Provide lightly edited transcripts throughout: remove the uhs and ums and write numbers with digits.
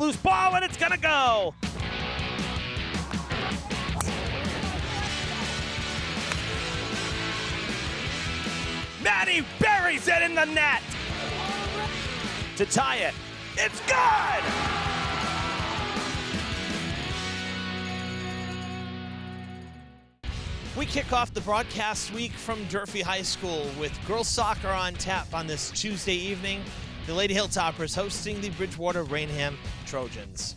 loose ball, and it's gonna go. Maddie buries it in the net to tie it. It's good! We kick off the broadcast week from Durfee High School with girls soccer on tap on this Tuesday evening. The Lady Hilltoppers hosting the Bridgewater-Raynham Trojans.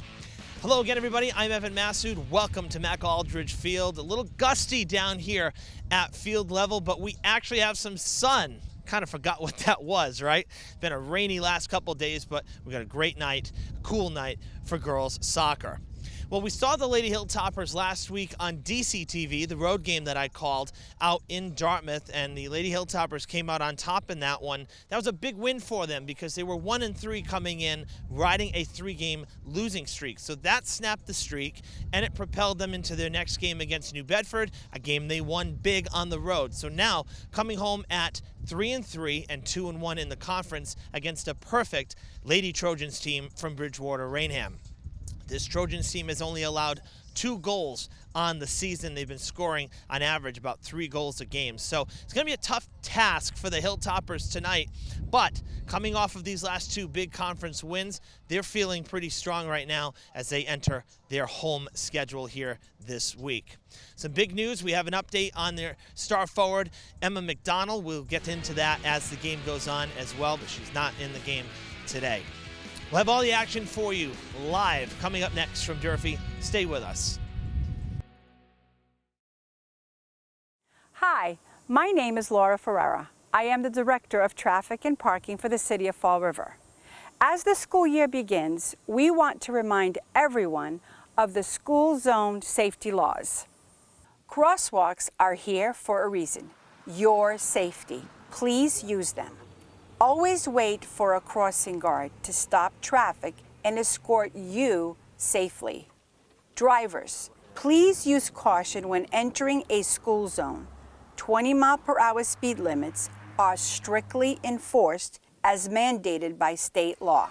Hello again, everybody. I'm Evan Massoud. Welcome to Mac Aldridge Field. A little gusty down here at field level, but we actually have some sun. Kind of forgot what that was, right? Been a rainy last couple days, but we got a great night, a cool night for girls soccer. Well, we saw the Lady Hilltoppers last week on DCTV, the road game that I called, out in Dartmouth, and the Lady Hilltoppers came out on top in that one. That was a big win for them because they were 1-3 coming in, riding a 3-game losing streak. So that snapped the streak, and it propelled them into their next game against New Bedford, a game they won big on the road. So now, coming home at 3-3 and 2-1 in the conference against a perfect Lady Trojans team from Bridgewater-Raynham. This Trojans team has only allowed 2 goals on the season. They've been scoring on average about 3 goals a game. So it's going to be a tough task for the Hilltoppers tonight. But coming off of these last 2 big conference wins, they're feeling pretty strong right now as they enter their home schedule here this week. Some big news. We have an update on their star forward, Emma McDonald. We'll get into that as the game goes on as well, but she's not in the game today. We'll have all the action for you live coming up next from Durfee. Stay with us. Hi, my name is Laura Ferreira. I am the Director of Traffic and Parking for the City of Fall River. As the school year begins, we want to remind everyone of the school zone safety laws. Crosswalks are here for a reason, your safety. Please use them. Always wait for a crossing guard to stop traffic and escort you safely. Drivers, please use caution when entering a school zone. 20-mile-per-hour speed limits are strictly enforced as mandated by state law.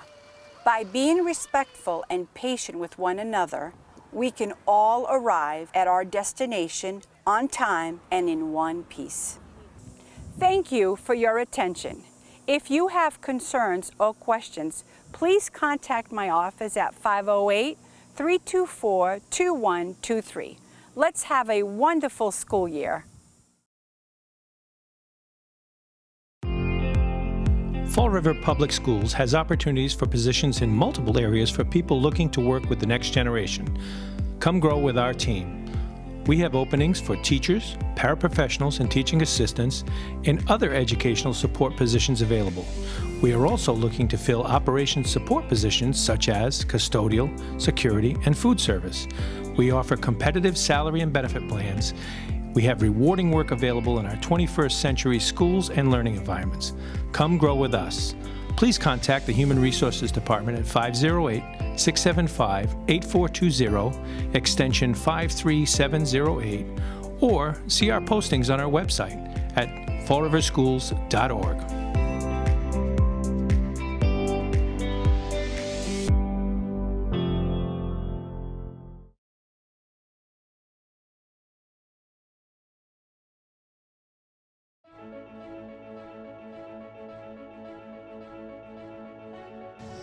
By being respectful and patient with one another, we can all arrive at our destination on time and in one piece. Thank you for your attention. If you have concerns or questions, please contact my office at 508-324-2123. Let's have a wonderful school year. Fall River Public Schools has opportunities for positions in multiple areas for people looking to work with the next generation. Come grow with our team. We have openings for teachers, paraprofessionals and teaching assistants, and other educational support positions available. We are also looking to fill operations support positions such as custodial, security, and food service. We offer competitive salary and benefit plans. We have rewarding work available in our 21st century schools and learning environments. Come grow with us. Please contact the Human Resources Department at 508-675-8420, extension 53708, or see our postings on our website at fallriverschools.org.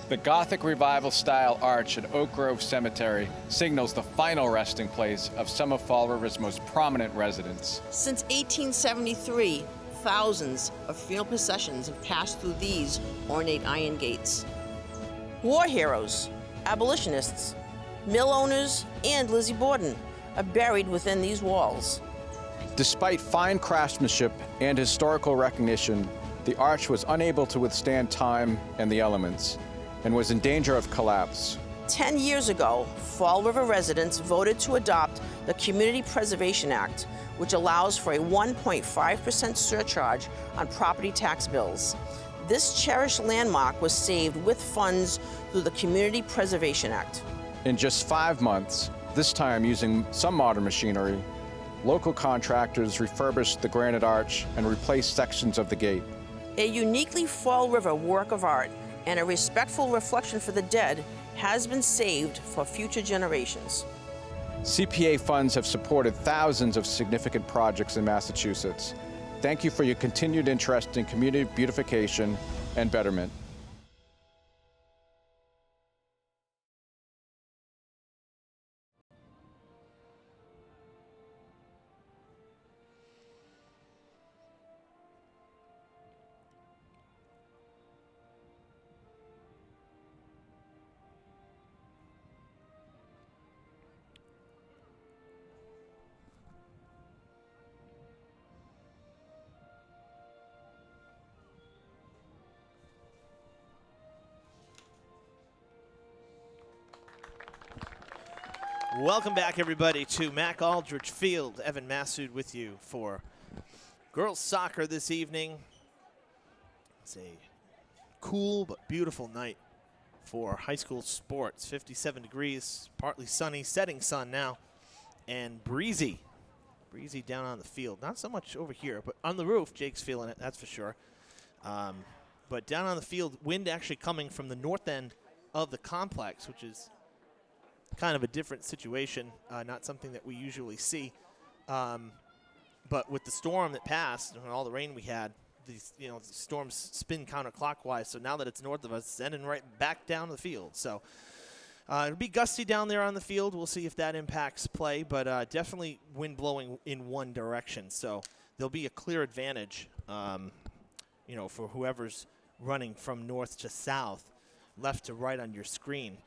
The Gothic Revival-style arch at Oak Grove Cemetery signals the final resting place of some of Fall River's most prominent residents. Since 1873, thousands of funeral processions have passed through these ornate iron gates. War heroes, abolitionists, mill owners, and Lizzie Borden are buried within these walls. Despite fine craftsmanship and historical recognition, the arch was unable to withstand time and the elements, and was in danger of collapse. 10 years ago, Fall River residents voted to adopt the Community Preservation Act, which allows for a 1.5% surcharge on property tax bills. This cherished landmark was saved with funds through the Community Preservation Act. In just 5 months, this time using some modern machinery, local contractors refurbished the granite arch and replaced sections of the gate. A uniquely Fall River work of art, and a respectful reflection for the dead has been saved for future generations. CPA funds have supported thousands of significant projects in Massachusetts. Thank you for your continued interest in community beautification and betterment. Welcome back, everybody, to Mac Aldrich Field. Evan Massoud with you for girls soccer this evening. It's a cool but beautiful night for high school sports. 57 degrees, partly sunny, setting sun now, and breezy. Breezy down on the field. Not so much over here, but on the roof, Jake's feeling it, that's for sure. But down on the field, wind actually coming from the north end of the complex, which is kind of a different situation, not something that we usually see. But with the storm that passed and all the rain we had, these the storms spin counterclockwise. So now that it's north of us, it's ending right back down the field. So it'll be gusty down there on the field. We'll see if that impacts play, but definitely wind blowing in one direction. So there'll be a clear advantage, for whoever's running from north to south, left to right on your screen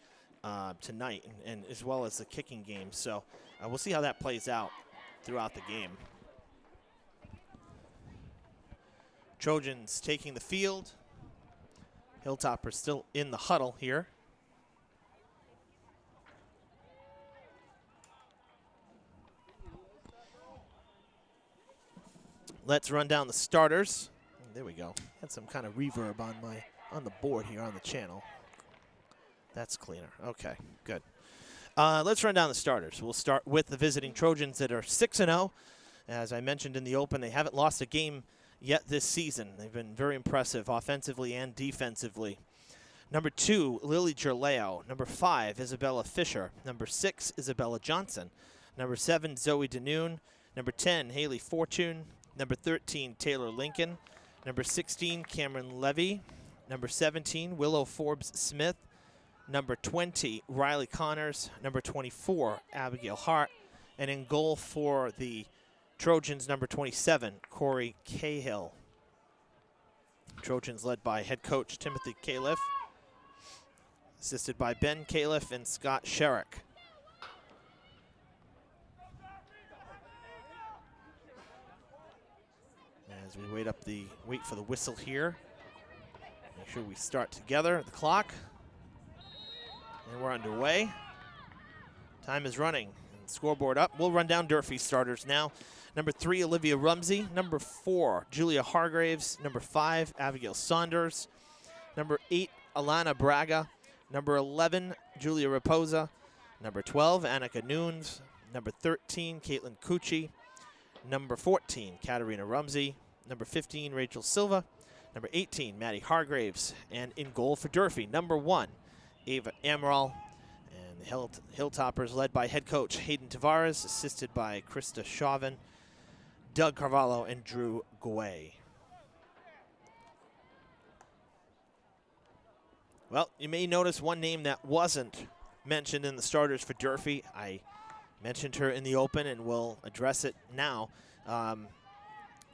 tonight, and as well as the kicking game. So we'll see how that plays out throughout the game. Trojans taking the field. Hilltoppers still in the huddle here. Let's run down the starters. There we go. Had some kind of reverb on the board here on the channel. That's cleaner. Okay, good. Let's run down the starters. We'll start with the visiting Trojans that are 6-0. As I mentioned in the open, they haven't lost a game yet this season. They've been very impressive offensively and defensively. Number 2, Lily Gerleo. Number 5, Isabella Fisher. Number 6, Isabella Johnson. Number 7, Zoe Denoon. Number 10, Haley Fortune. Number 13, Taylor Lincoln. Number 16, Cameron Levy. Number 17, Willow Forbes Smith. Number 20, Riley Connors. Number 24, Abigail Hart. And in goal for the Trojans, number 27, Corey Cahill. Trojans led by head coach Timothy Califf, assisted by Ben Califf and Scott Sherrick. As we wait for the whistle here, make sure we start together at the clock. And we're underway. Time is running. And scoreboard up. We'll run down Durfee starters now. Number 3, Olivia Rumsey. Number 4, Julia Hargraves. Number 5, Abigail Saunders. Number 8, Alana Braga. Number 11, Julia Raposa. Number 12, Annika Nunes. Number 13, Caitlin Cucci. Number 14, Katarina Rumsey. Number 15, Rachel Silva. Number 18, Maddie Hargraves. And in goal for Durfee, number 1, Ava Amaral. And the Hilltoppers led by head coach Hayden Tavares, assisted by Krista Chauvin, Doug Carvalho, and Drew Guay. Well, you may notice one name that wasn't mentioned in the starters for Durfee. I mentioned her in the open, and we'll address it now.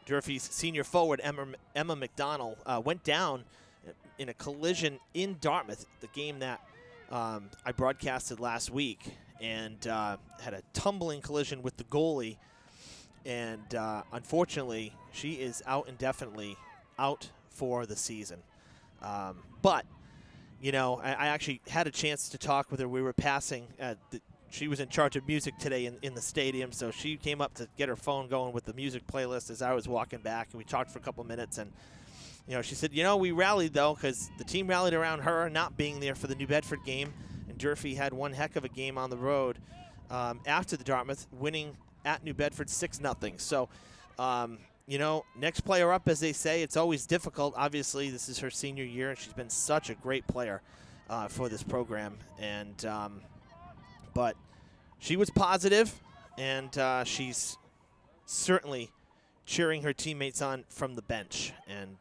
Durfee's senior forward, Emma McDonald, went down in a collision in Dartmouth, the game that I broadcasted last week, and had a tumbling collision with the goalie. And unfortunately, she is out indefinitely, out for the season. But, I actually had a chance to talk with her. We were passing. She was in charge of music today in the stadium, so she came up to get her phone going with the music playlist as I was walking back, and we talked for a couple minutes. And she said, we rallied, though, because the team rallied around her not being there for the New Bedford game. And Durfee had one heck of a game on the road after the Dartmouth, winning at New Bedford 6-0. So, you know, next player up, as they say, it's always difficult. Obviously, this is her senior year, and she's been such a great player for this program. And but she was positive, and she's certainly cheering her teammates on from the bench. And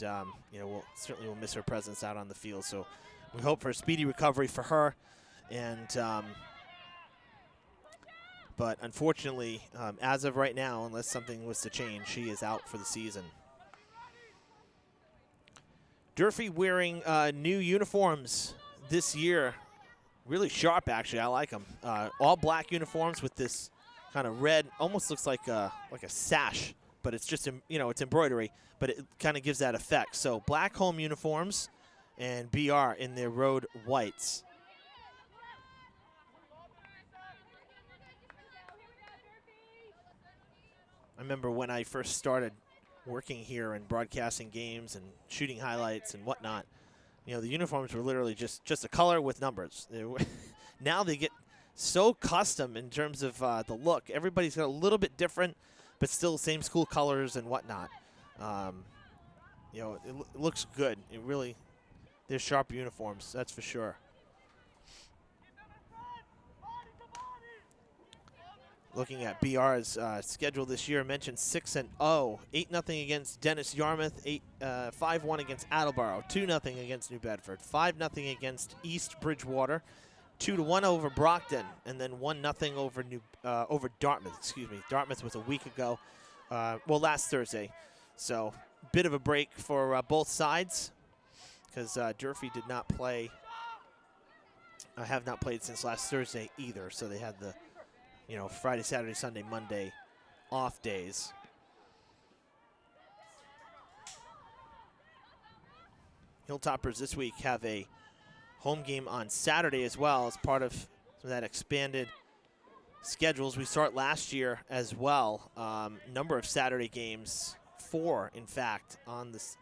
you know, we'll miss her presence out on the field. So we hope for a speedy recovery for her. And but unfortunately, as of right now, unless something was to change, she is out for the season. Durfee wearing new uniforms this year. Really sharp, actually. I like them. All black uniforms with this kind of red, almost looks like a sash, but it's just, you know, it's embroidery, but it kind of gives that effect. So black home uniforms and BR in their road whites. I remember when I first started working here and broadcasting games and shooting highlights and whatnot, you know, the uniforms were literally just a color with numbers. Now they get so custom in terms of the look. Everybody's got a little bit different, but still same school colors and whatnot. You know, it looks good. It really, they're sharp uniforms, that's for sure. Looking at BR's schedule this year, I mentioned 6-0, 8-0 against Dennis Yarmouth, 5-1 against Attleboro, 2-0 against New Bedford, 5-0 against East Bridgewater, 2-1 over Brockton, and then 1-0 over Dartmouth. Excuse me, Dartmouth was a week ago, well, last Thursday. So bit of a break for both sides, because Durfee did not play. Have not played since last Thursday either. So they had the, you know, Friday, Saturday, Sunday, Monday off days. Hilltoppers this week have a home game on Saturday as well as part of some of that expanded schedules we start last year as well. Number of Saturday games, 4 in fact, on this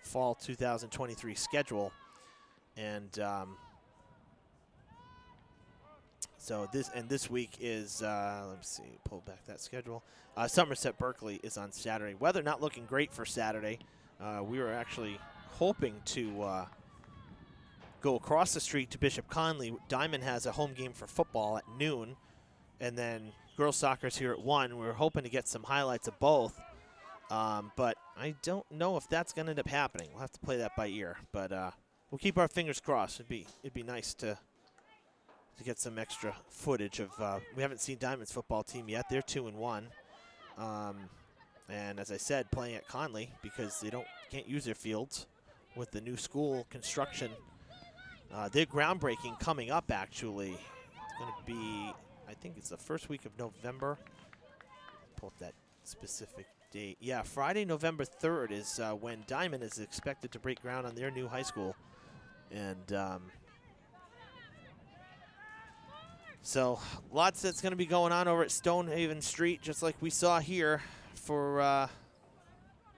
fall 2023 schedule. And so this week is, let's see, pull back that schedule. Somerset Berkeley is on Saturday. Weather not looking great for Saturday. We were actually hoping to go across the street to Bishop Conley. Diamond has a home game for football at noon, and then girls soccer's here at 1. We were hoping to get some highlights of both, but I don't know if that's going to end up happening. We'll have to play that by ear, but we'll keep our fingers crossed. It'd be nice to get some extra footage of. We haven't seen Diamond's football team yet. They're 2-1, and as I said, playing at Conley because they can't use their fields with the new school construction. They're groundbreaking coming up. Actually, it's going to be, I think it's the first week of November. Pull up that specific date. Yeah, Friday, November 3rd is when Diamond is expected to break ground on their new high school, and. So lots that's going to be going on over at Stonehaven Street, just like we saw here for,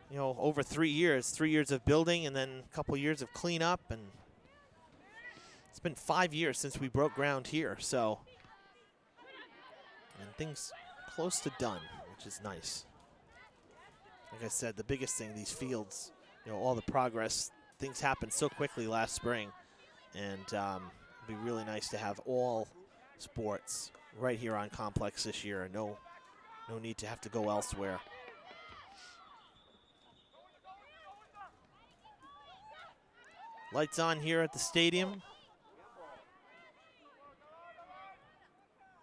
you know, over 3 years. 3 years of building and then a couple years of cleanup. And it's been 5 years since we broke ground here. So, and things close to done, which is nice. Like I said, the biggest thing, these fields, you know, all the progress, things happened so quickly last spring. And it'd be really nice to have all sports right here on Complex this year. No need to have to go elsewhere. Lights on here at the stadium.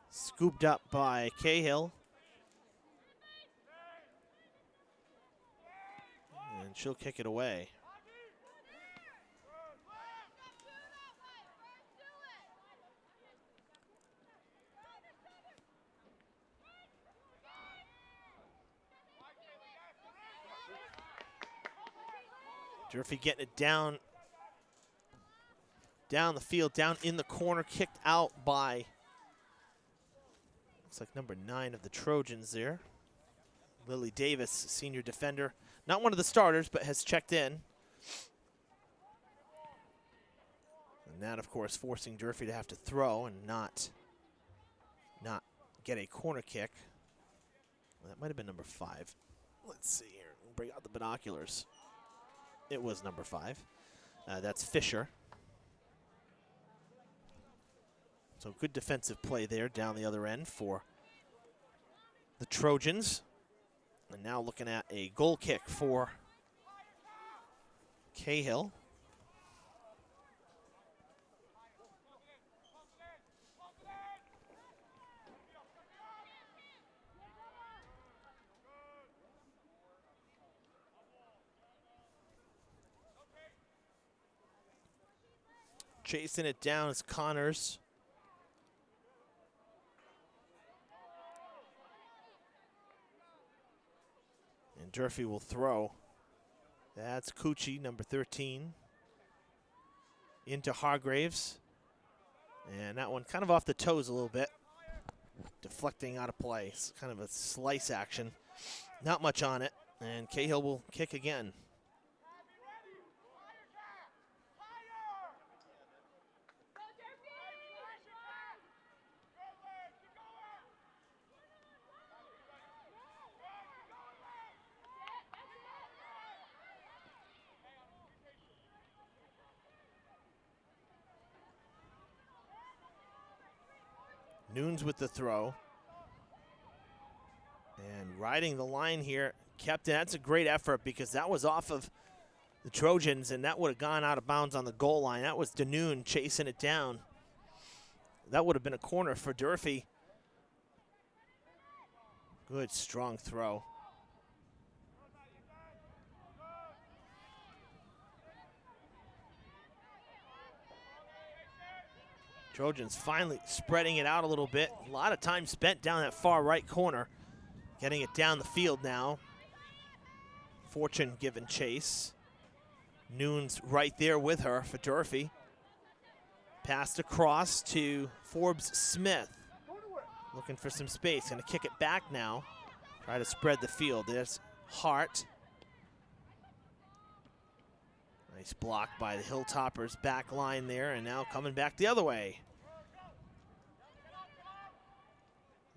Scooped up by Cahill. And she'll kick it away. Durfee getting it down the field, down in the corner, kicked out by, looks like number 9 of the Trojans there. Lily Davis, senior defender. Not one of the starters, but has checked in. And that, of course, forcing Durfee to have to throw and not get a corner kick. Well, that might have been number 5. Let's see here. Bring out the binoculars. It was number 5. That's Fisher. So good defensive play there down the other end for the Trojans. And now looking at a goal kick for Cahill. Chasing it down is Connors. And Durfee will throw. That's Cucci, number 13. Into Hargraves. And that one kind of off the toes a little bit. Deflecting out of play. It's kind of a slice action. Not much on it. And Cahill will kick again. Nunes with the throw. And riding the line here, kept it. That's a great effort because that was off of the Trojans, and that would have gone out of bounds on the goal line. That was Danoon chasing it down. That would have been a corner for Durfee. Good, strong throw. Trojans finally spreading it out a little bit. A lot of time spent down that far right corner. Getting it down the field now. Fortune giving chase. Nunes right there with her for Durfee. Passed across to Forbes Smith. Looking for some space. Going to kick it back now. Try to spread the field. There's Hart. Nice block by the Hilltoppers back line there, and now coming back the other way.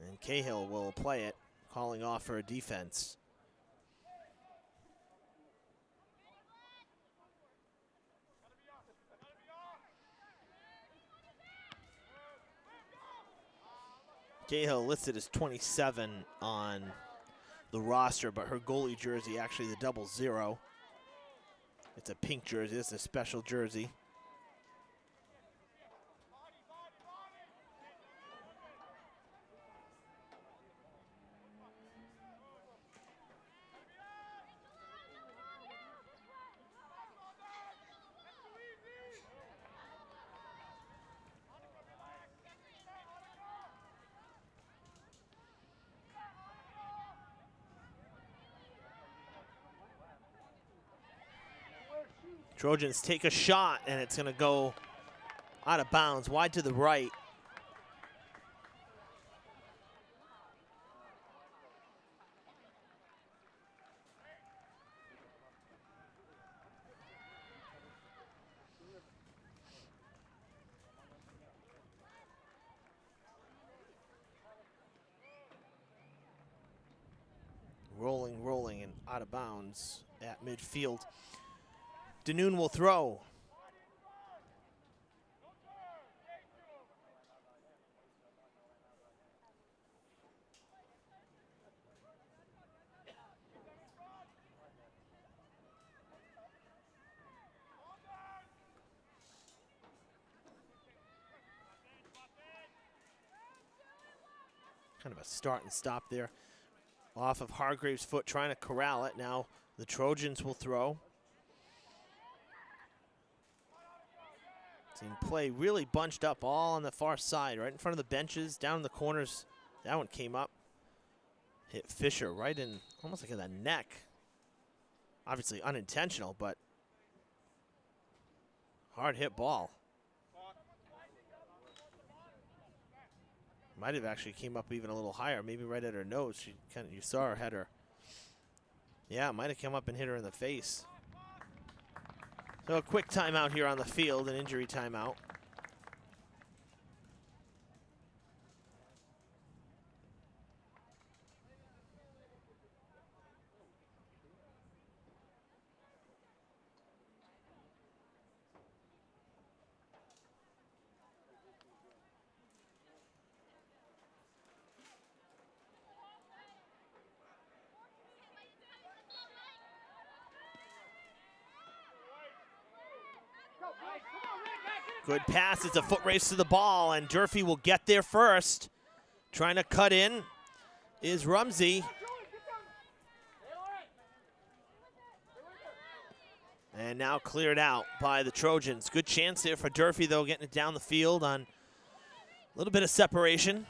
And Cahill will play it, calling off for a defense. Cahill listed as 27 on the roster, but her goalie jersey, actually the 00. It's a pink jersey. It's a special jersey. Trojans take a shot, and it's going to go out of bounds, wide to the right. Rolling, and out of bounds at midfield. Danoon will throw. Kind of a start and stop there. Off of Hargraves' foot, trying to corral it. Now the Trojans will throw. Team play really bunched up all on the far side, right in front of the benches, down in the corners. That one came up. Hit Fisher right in, almost like in the neck. Obviously unintentional, but hard hit ball. Might have actually came up even a little higher, maybe right at her nose. She kind of, you saw her header. Yeah, might have come up and hit her in the face. So a quick timeout here on the field, an injury timeout. Good pass. It's a foot race to the ball, and Durfee will get there first. Trying to cut in is Rumsey. And now cleared out by the Trojans. Good chance there for Durfee, though, getting it down the field on a little bit of separation.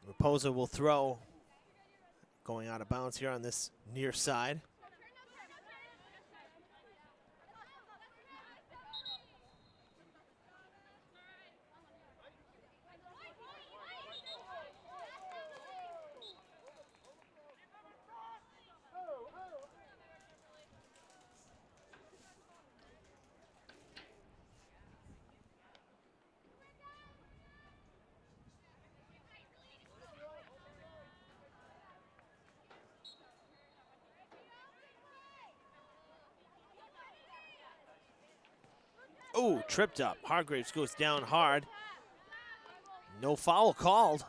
Raposa will throw, going out of bounds here on this near side. Oh, tripped up. Hargraves goes down hard. No foul called.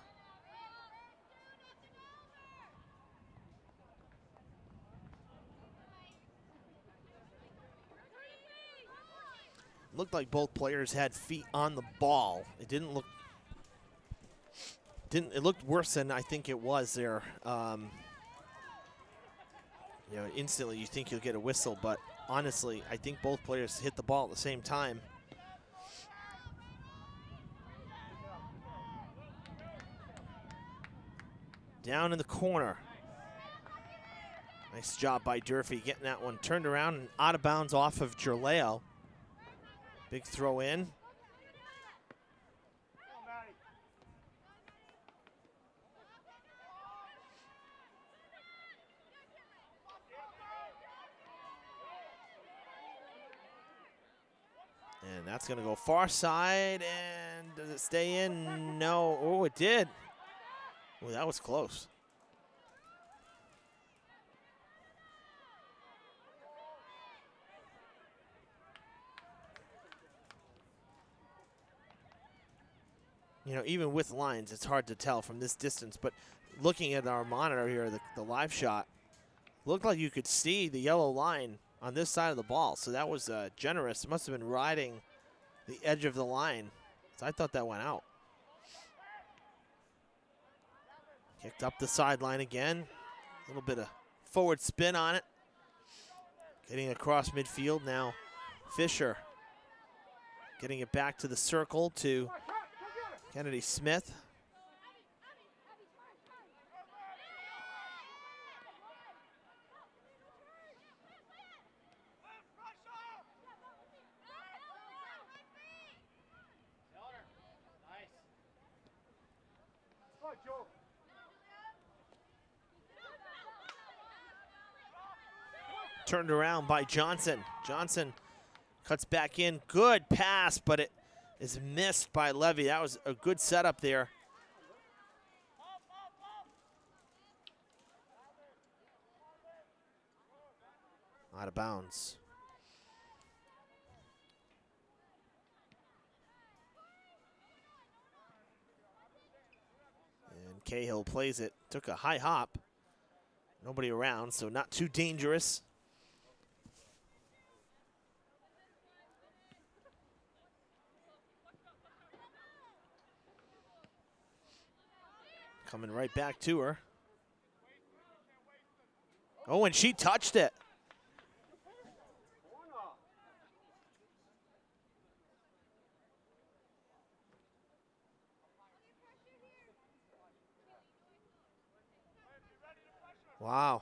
Looked like both players had feet on the ball. It didn't look. It looked worse than I think it was there. You know, instantly you think you'll get a whistle, but honestly, I think both players hit the ball at the same time. Down in the corner. Nice job by Durfee getting that one turned around and out of bounds off of Gerleo. Big throw in. And that's going to go far side, and does it stay in? No. Oh, it did. Oh, that was close. You know, even with lines, it's hard to tell from this distance, but looking at our monitor here, the live shot, looked like you could see the yellow line on this side of the ball. So that was generous. It must have been riding the edge of the line. So I thought that went out. Kicked up the sideline again. A little bit of forward spin on it. Getting across midfield now. Fisher getting it back to the circle to Kennedy Smith. Turned around by Johnson. Johnson cuts back in. Good pass, but it is missed by Levy. That was a good setup there. Out of bounds. And Cahill plays it. Took a high hop. Nobody around, so not too dangerous. Coming right back to her. Oh, and she touched it. Wow.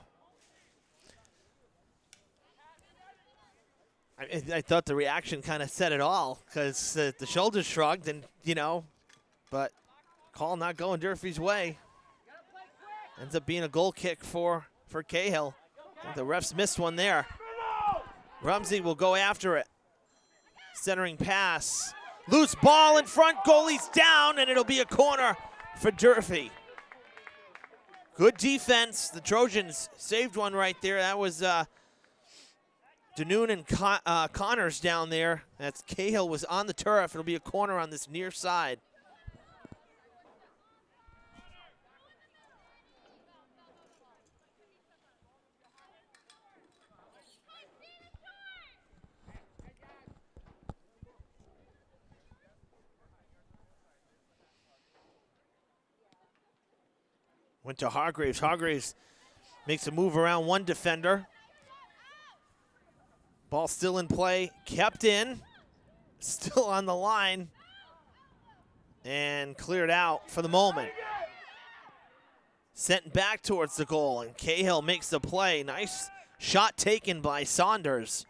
I thought the reaction kind of said it all, because the shoulders shrugged and, you know, but call not going Durfee's way. Ends up being a goal kick for Cahill. I think the refs missed one there. Rumsey will go after it. Centering pass. Loose ball in front, goalie's down, and it'll be a corner for Durfee. Good defense. The Trojans saved one right there. That was Danoon and Connors down there. That's Cahill was on the turf. It'll be a corner on this near side. Went to Hargraves. Hargraves makes a move around one defender. Ball still in play, kept in, still on the line, and cleared out for the moment. Sent back towards the goal, and Cahill makes the play. Nice shot taken by Saunders.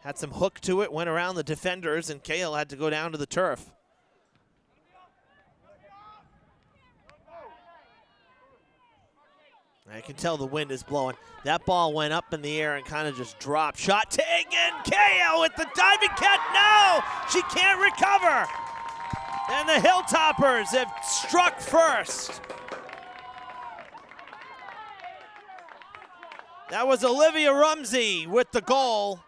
Had some hook to it, went around the defenders, and Cahill had to go down to the turf. I can tell the wind is blowing. That ball went up in the air and kind of just dropped. Shot taken. Cahill with the diving catch. No! She can't recover. And the Hilltoppers have struck first. That was Olivia Rumsey with the goal.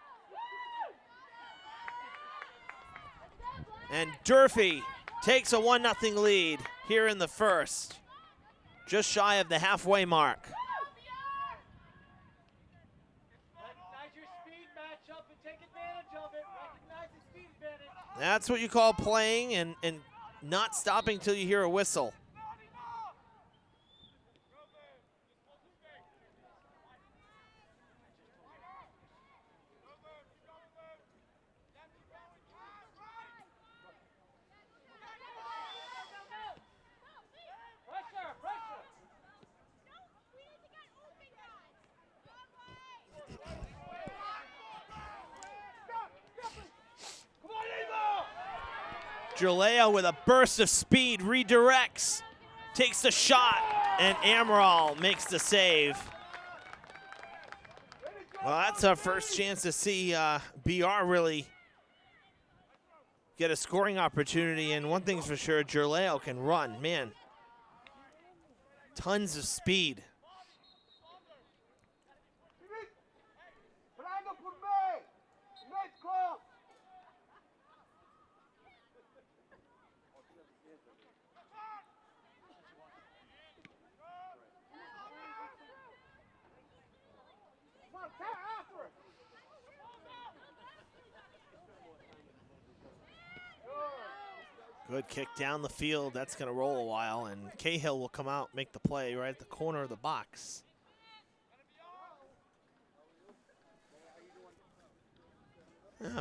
And Durfee takes a 1-0 lead here in the first. Just shy of the halfway mark. Recognize your speed matchup and take advantage of it. Recognize the speed advantage. That's what you call playing and not stopping till you hear a whistle. Jaleo with a burst of speed redirects, takes the shot, and Amaral makes the save. Well, that's our first chance to see BR really get a scoring opportunity, and one thing's for sure, Jaleo can run. Man, tons of speed. Good kick down the field. That's going to roll a while, and Cahill will come out, make the play right at the corner of the box.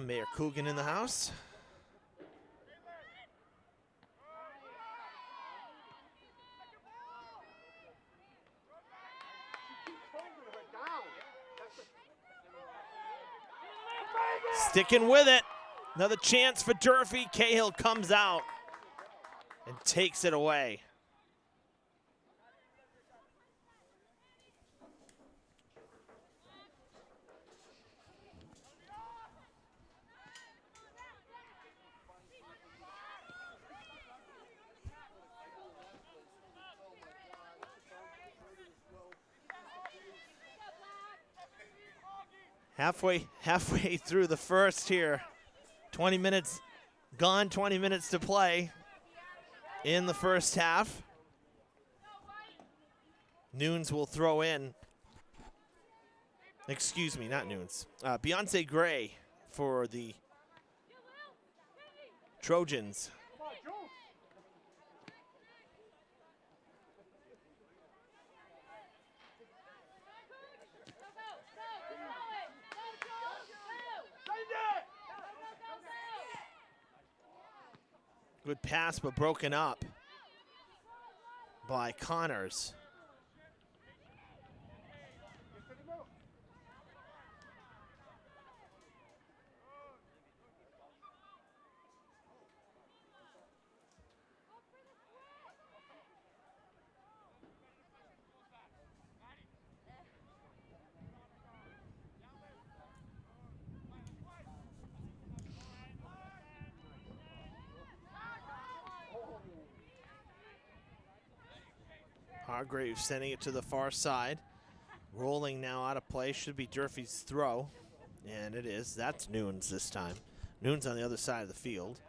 Mayor Coogan in the house. Sticking with it. Another chance for Durfee. Cahill comes out and takes it away. Halfway through the first here. 20 minutes gone, 20 minutes to play in the first half. Nunes will throw in. Excuse me, not Nunes. Beyonce Gray for the Trojans. Good pass, but broken up by Connors. Hargraves sending it to the far side. Rolling now out of play. Should be Durfee's throw. And it is. That's Nunes this time. Nunes on the other side of the field.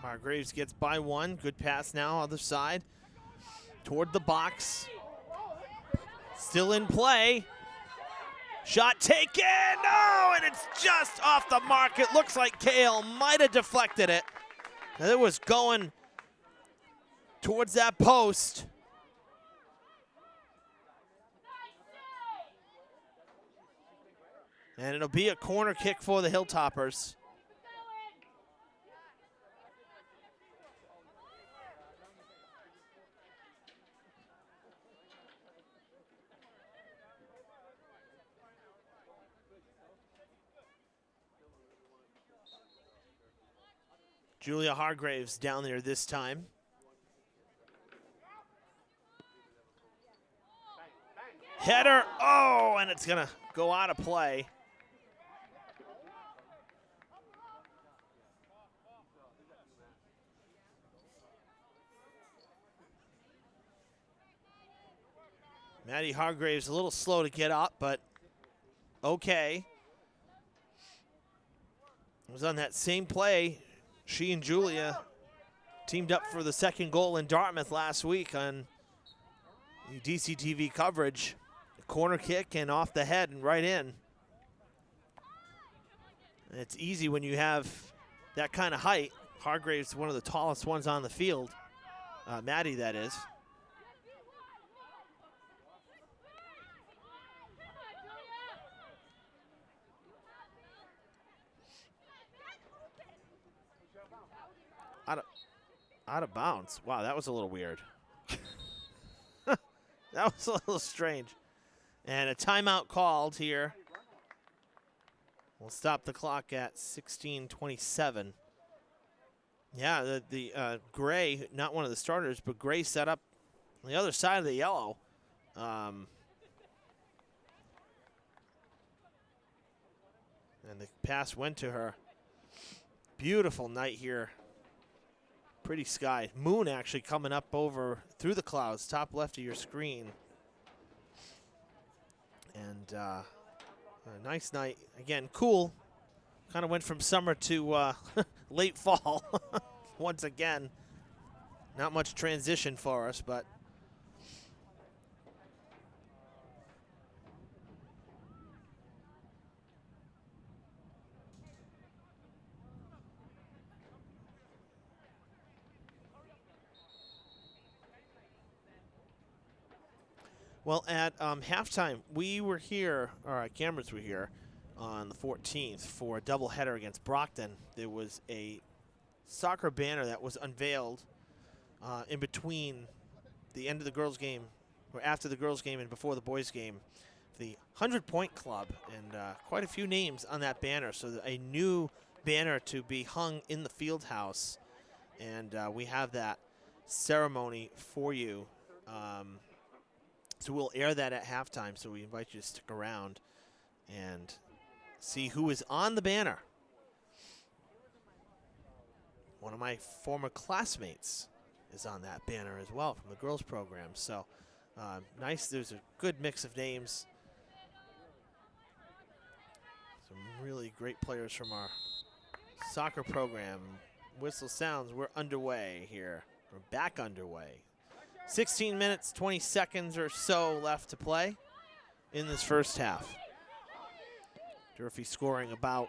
Hargraves gets by one. Good pass now, other side. Toward the box. Still in play. Shot taken. No, and it's just off the mark. It looks like Kale might have deflected it. And it was going towards that post. And it'll be a corner kick for the Hilltoppers. Julia Hargraves down there this time. Header, oh, and it's gonna go out of play. Maddie Hargraves a little slow to get up, but okay. It was on that same play. She and Julia teamed up for the second goal in Dartmouth last week on the DCTV coverage. A corner kick and off the head and right in. And it's easy when you have that kind of height. Hargraves, one of the tallest ones on the field. Maddie, that is. Out of bounds. Wow, that was a little weird. That was a little strange. And a timeout called here. We'll stop the clock at 16:27. Yeah, the Gray, not one of the starters, but Gray set up on the other side of the yellow. And the pass went to her. Beautiful night here. Pretty sky. Moon actually coming up over through the clouds, top left of your screen. And a nice night. Again, cool. Kind of went from summer to late fall once again. Not much transition for us, but well, at halftime, we were here, or our cameras were here, on the 14th for a doubleheader against Brockton. There was a soccer banner that was unveiled in between the end of the girls' game, or after the girls' game and before the boys' game, the 100-Point Club, and quite a few names on that banner. So a new banner to be hung in the field house, and we have that ceremony for you. So we'll air that at halftime, so we invite you to stick around and see who is on the banner. One of my former classmates is on that banner as well from the girls program. So nice, there's a good mix of names. Some really great players from our soccer program. Whistle sounds, we're underway here. We're back underway. 16 minutes, 20 seconds or so left to play in this first half. Durfee scoring about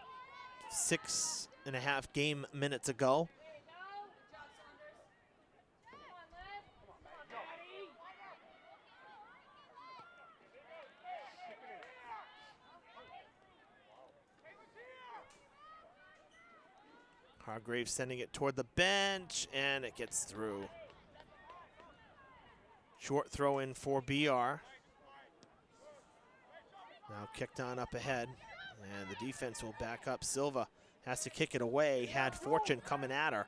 6.5 game minutes ago. Hargraves sending it toward the bench, and it gets through. Short throw in for BR. Now kicked on up ahead, and the defense will back up. Silva has to kick it away, had Fortune coming at her.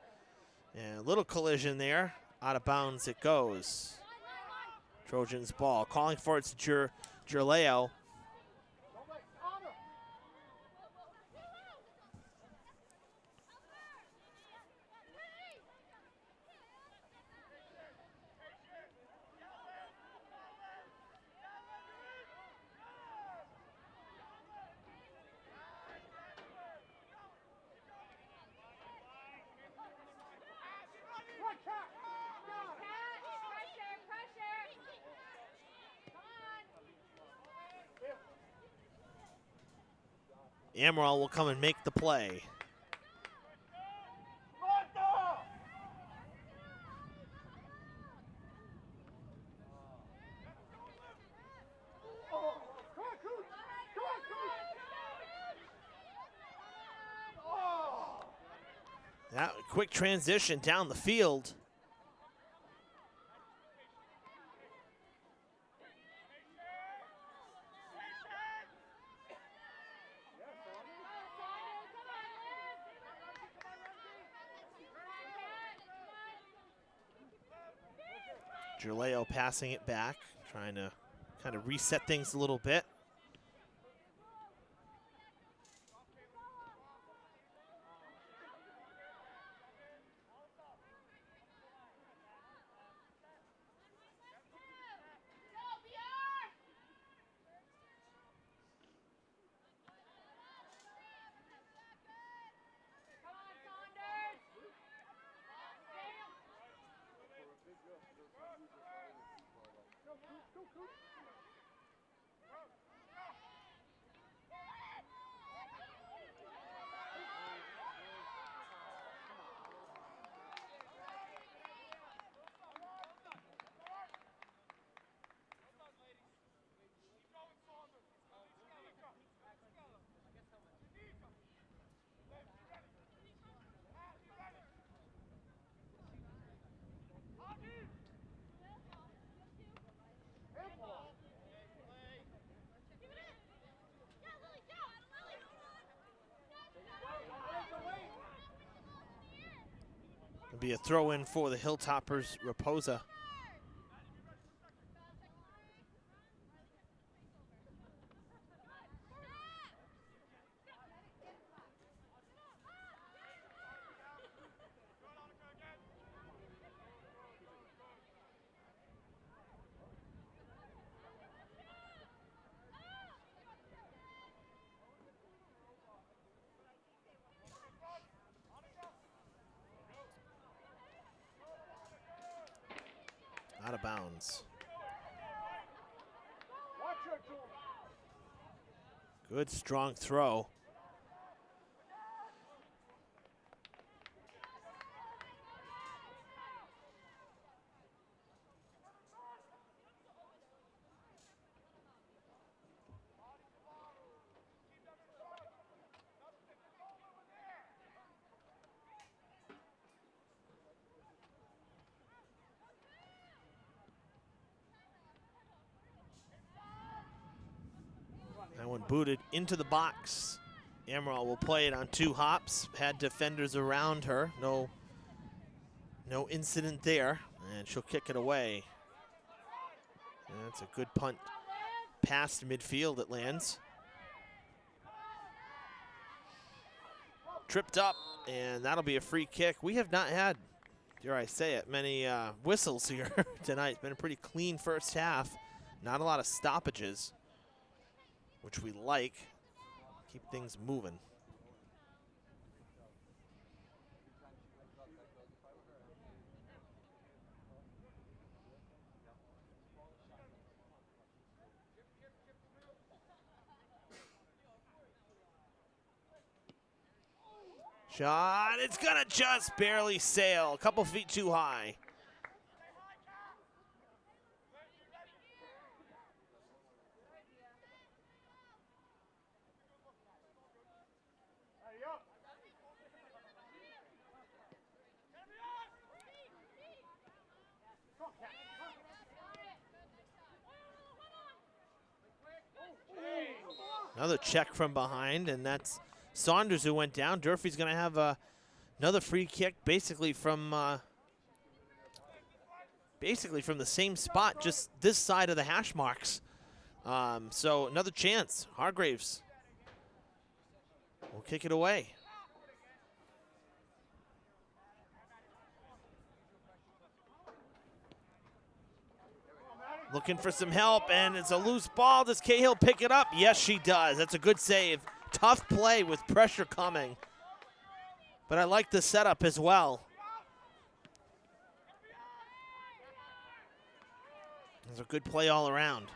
And a little collision there, out of bounds it goes. Trojans ball, calling for it's Gerleo. Amaral will come and make the play. That quick transition down the field. Jaleo passing it back, trying to kind of reset things a little bit. It'll be a throw in for the Hilltoppers, Raposa. Out of bounds. Good, strong throw. That one booted into the box. Amaral will play it on 2 hops. Had defenders around her. No incident there. And she'll kick it away. And that's a good punt past midfield it lands. Tripped up, and that'll be a free kick. We have not had, dare I say it, many whistles here tonight. It's been a pretty clean first half. Not a lot of stoppages, which we like. Keep things moving. Shot, it's gonna just barely sail, a couple feet too high. Another check from behind, and that's Saunders who went down. Durfee's going to have another free kick, basically from the same spot, just this side of the hash marks. So another chance. Hargraves will kick it away. Looking for some help, and it's a loose ball. Does Cahill pick it up? Yes, she does. That's a good save. Tough play with pressure coming. But I like the setup as well. It was a good play all around.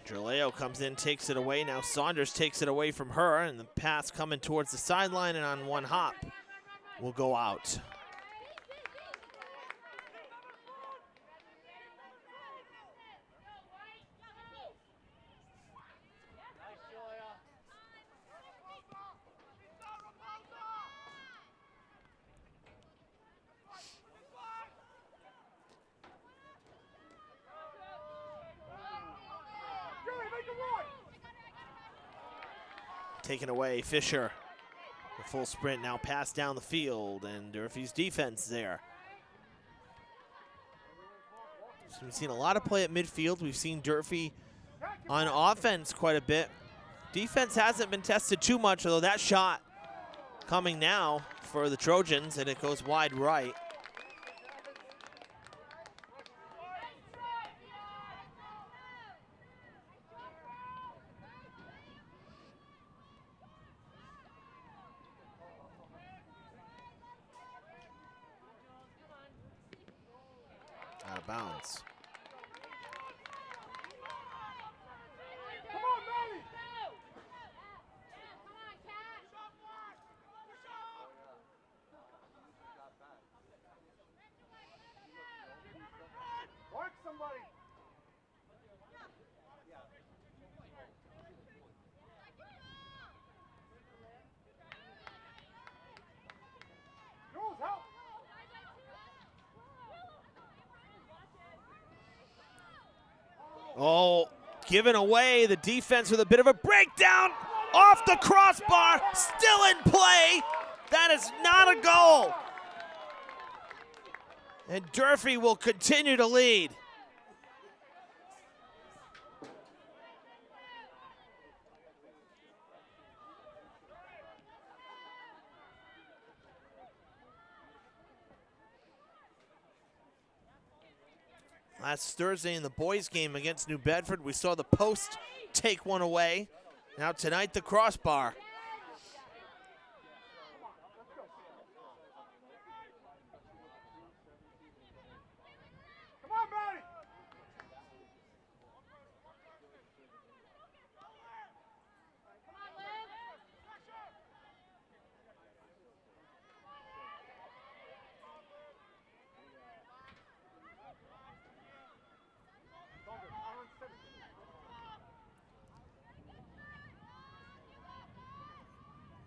Gerleo comes in, takes it away. Now Saunders takes it away from her, and the pass coming towards the sideline, and on one hop will go out. Taken away, Fisher. The full sprint now passed down the field, and Durfee's defense there. So we've seen a lot of play at midfield. We've seen Durfee on offense quite a bit. Defense hasn't been tested too much, although that shot coming now for the Trojans, and it goes wide right. Out of bounds. Oh, given away, the defense with a bit of a breakdown off the crossbar, still in play. That is not a goal. And Durfee will continue to lead. Last Thursday in the boys' game against New Bedford, we saw the post take one away. Now tonight, the crossbar.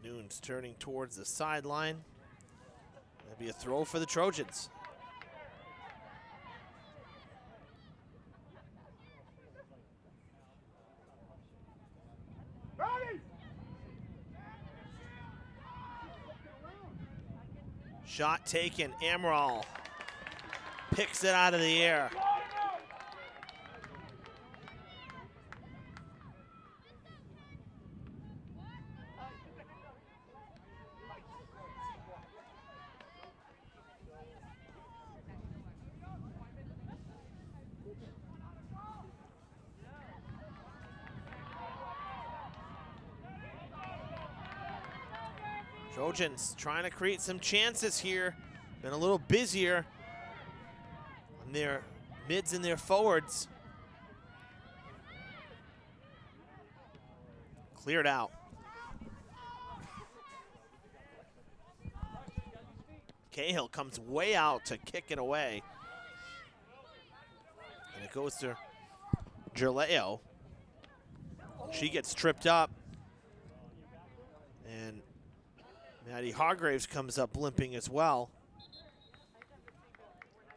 Noon's turning towards the sideline. That'll be a throw for the Trojans. Shot taken, Amaral picks it out of the air. Trojans trying to create some chances here. Been a little busier on their mids and their forwards. Cleared out. Cahill comes way out to kick it away. And it goes to Gerleo. She gets tripped up. And Maddie Hargraves comes up limping as well.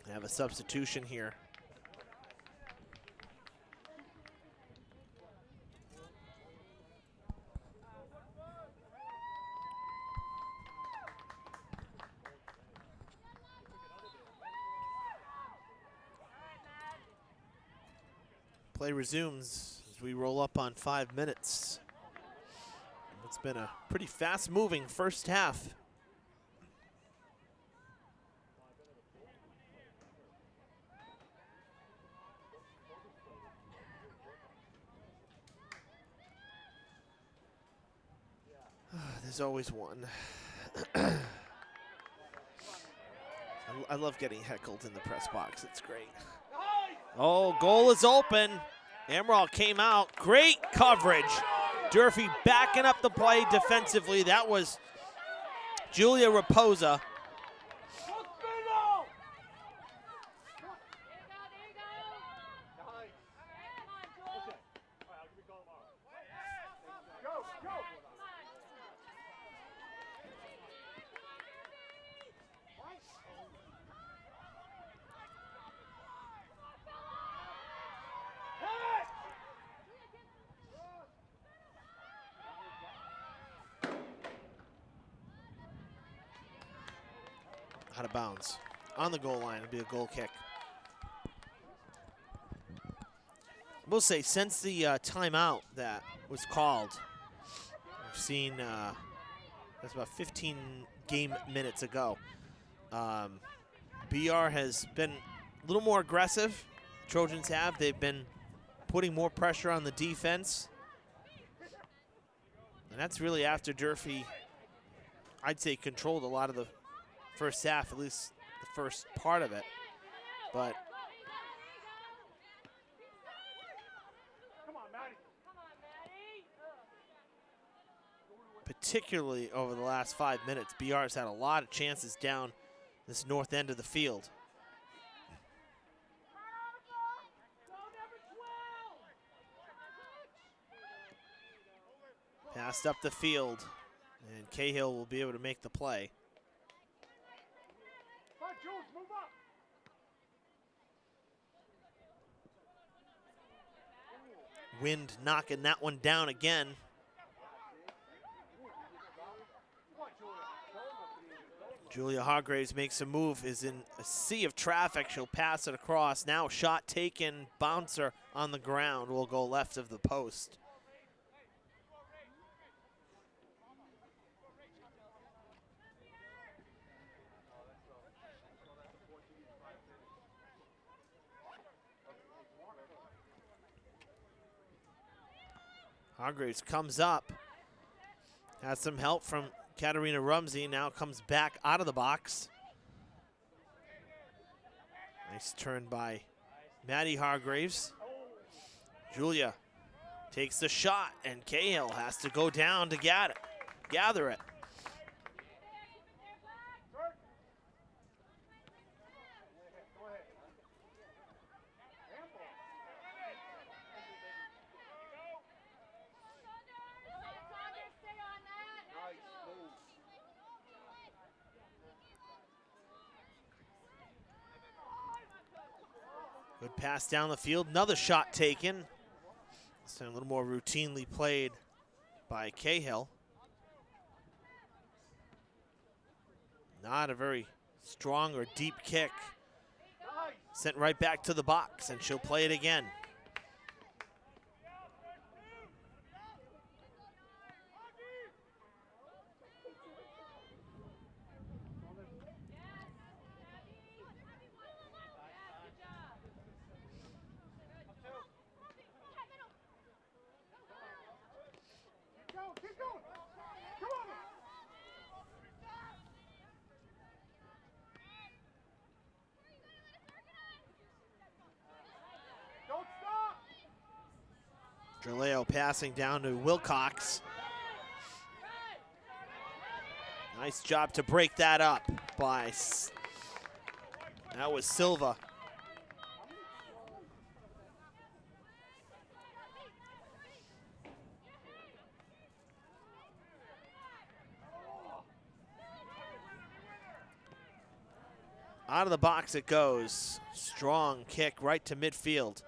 They have a substitution here. Play resumes as we roll up on 5 minutes. It's been a pretty fast-moving first half There's always one. I love getting heckled in the press box. It's great. Oh, goal is open. Amaral came out. Great coverage. Durfee backing up the play defensively. That was Julia Raposa. Out of bounds. On the goal line, it'll be a goal kick. I will say, since the timeout that was called, we've seen, that's about 15 game minutes ago, BR has been a little more aggressive. Trojans have. They've been putting more pressure on the defense. And that's really after Durfee, I'd say, controlled a lot of the first half, at least the first part of it. But particularly over the last 5 minutes, BR's had a lot of chances down this north end of the field. Passed up the field, and Cahill will be able to make the play. Wind knocking that one down again. Julia Hargraves makes a move, is in a sea of traffic. She'll pass it across. Now shot taken, bouncer on the ground will go left of the post. Hargraves comes up, has some help from Katarina Rumsey, now comes back out of the box. Nice turn by Maddie Hargraves. Julia takes the shot, and Cahill has to go down to gather it. Good pass down the field, another shot taken. This time a little more routinely played by Cahill. Not a very strong or deep kick. Sent right back to the box, and she'll play it again. Draleo passing down to Wilcox. Nice job to break that up by, that was Silva. Out of the box it goes. Strong kick right to midfield.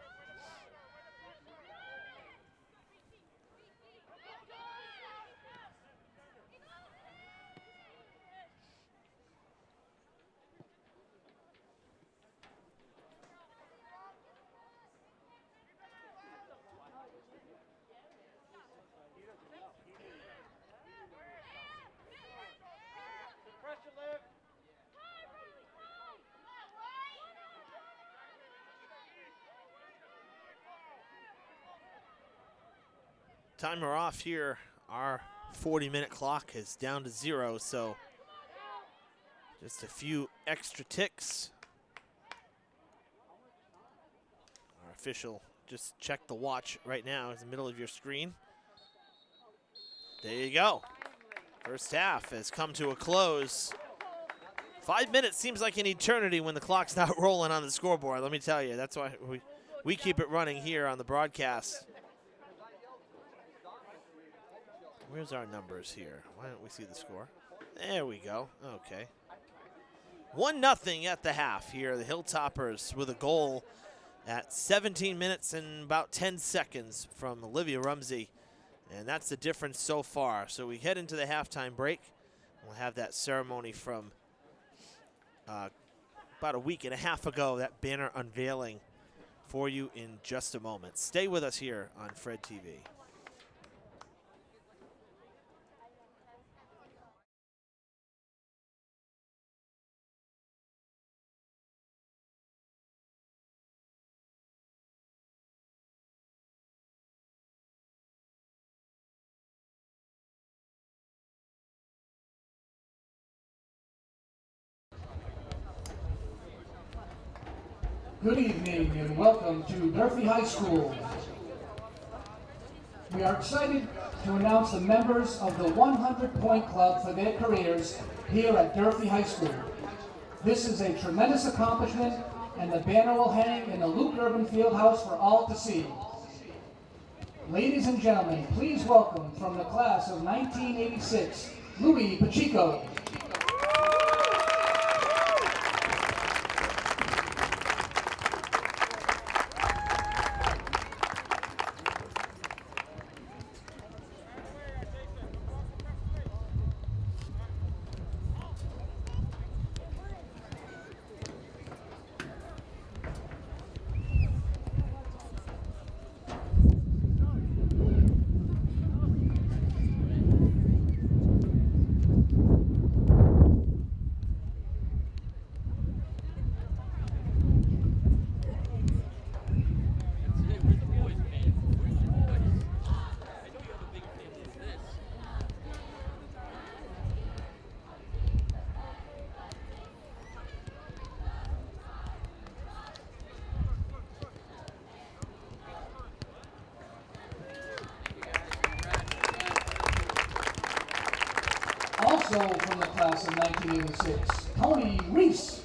Timer off here. Our 40-minute clock is down to 0, so just a few extra ticks. Our official just checked the watch right now. It's in the middle of your screen. There you go. First half has come to a close. 5 minutes seems like an eternity when the clock's not rolling on the scoreboard, let me tell you. That's why we keep it running here on the broadcast. Where's our numbers here? Why don't we see the score? There we go. Okay. 1-0 at the half here. The Hilltoppers with a goal at 17 minutes and about 10 seconds from Olivia Rumsey. And that's the difference so far. So we head into the halftime break. We'll have that ceremony from about a week and a half ago, that banner unveiling for you in just a moment. Stay with us here on Fred TV. Good evening and welcome to Durfee High School. We are excited to announce the members of the 100-Point Club for their careers here at Durfee High School. This is a tremendous accomplishment, and the banner will hang in the Luke Urban Fieldhouse for all to see. Ladies and gentlemen, please welcome from the class of 1986, Louis Pacheco. Also from the class of 1986, Tony Reese.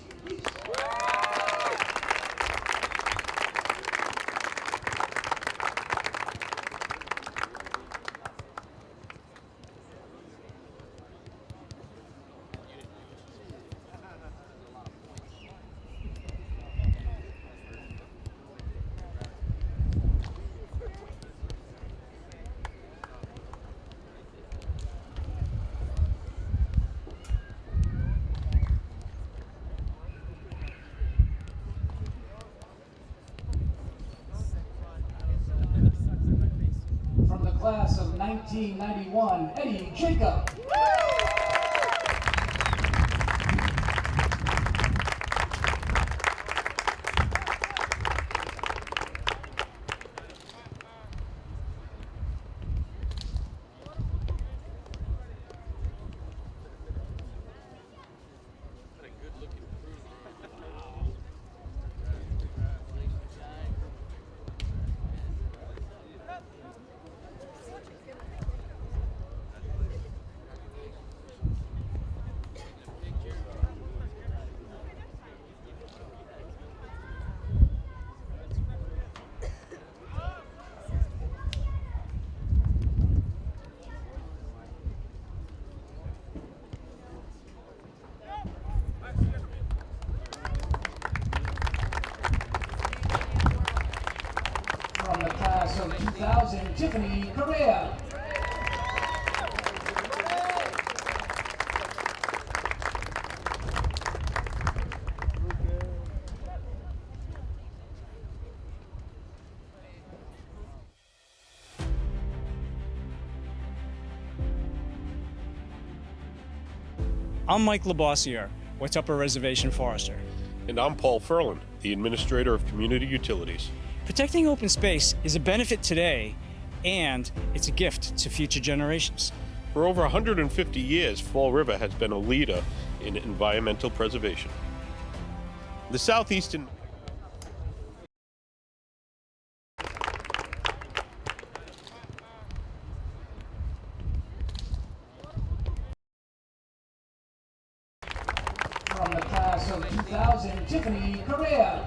Class of 1991, Eddie Jacob. From the class of 2000, Tiffany Correa. I'm Mike Labossiere, Watuppa Reservation Forester. And I'm Paul Furlan, the Administrator of Community Utilities. Protecting open space is a benefit today, and it's a gift to future generations. For over 150 years, Fall River has been a leader in environmental preservation. The southeastern From the class of 2000, Tiffany Correa.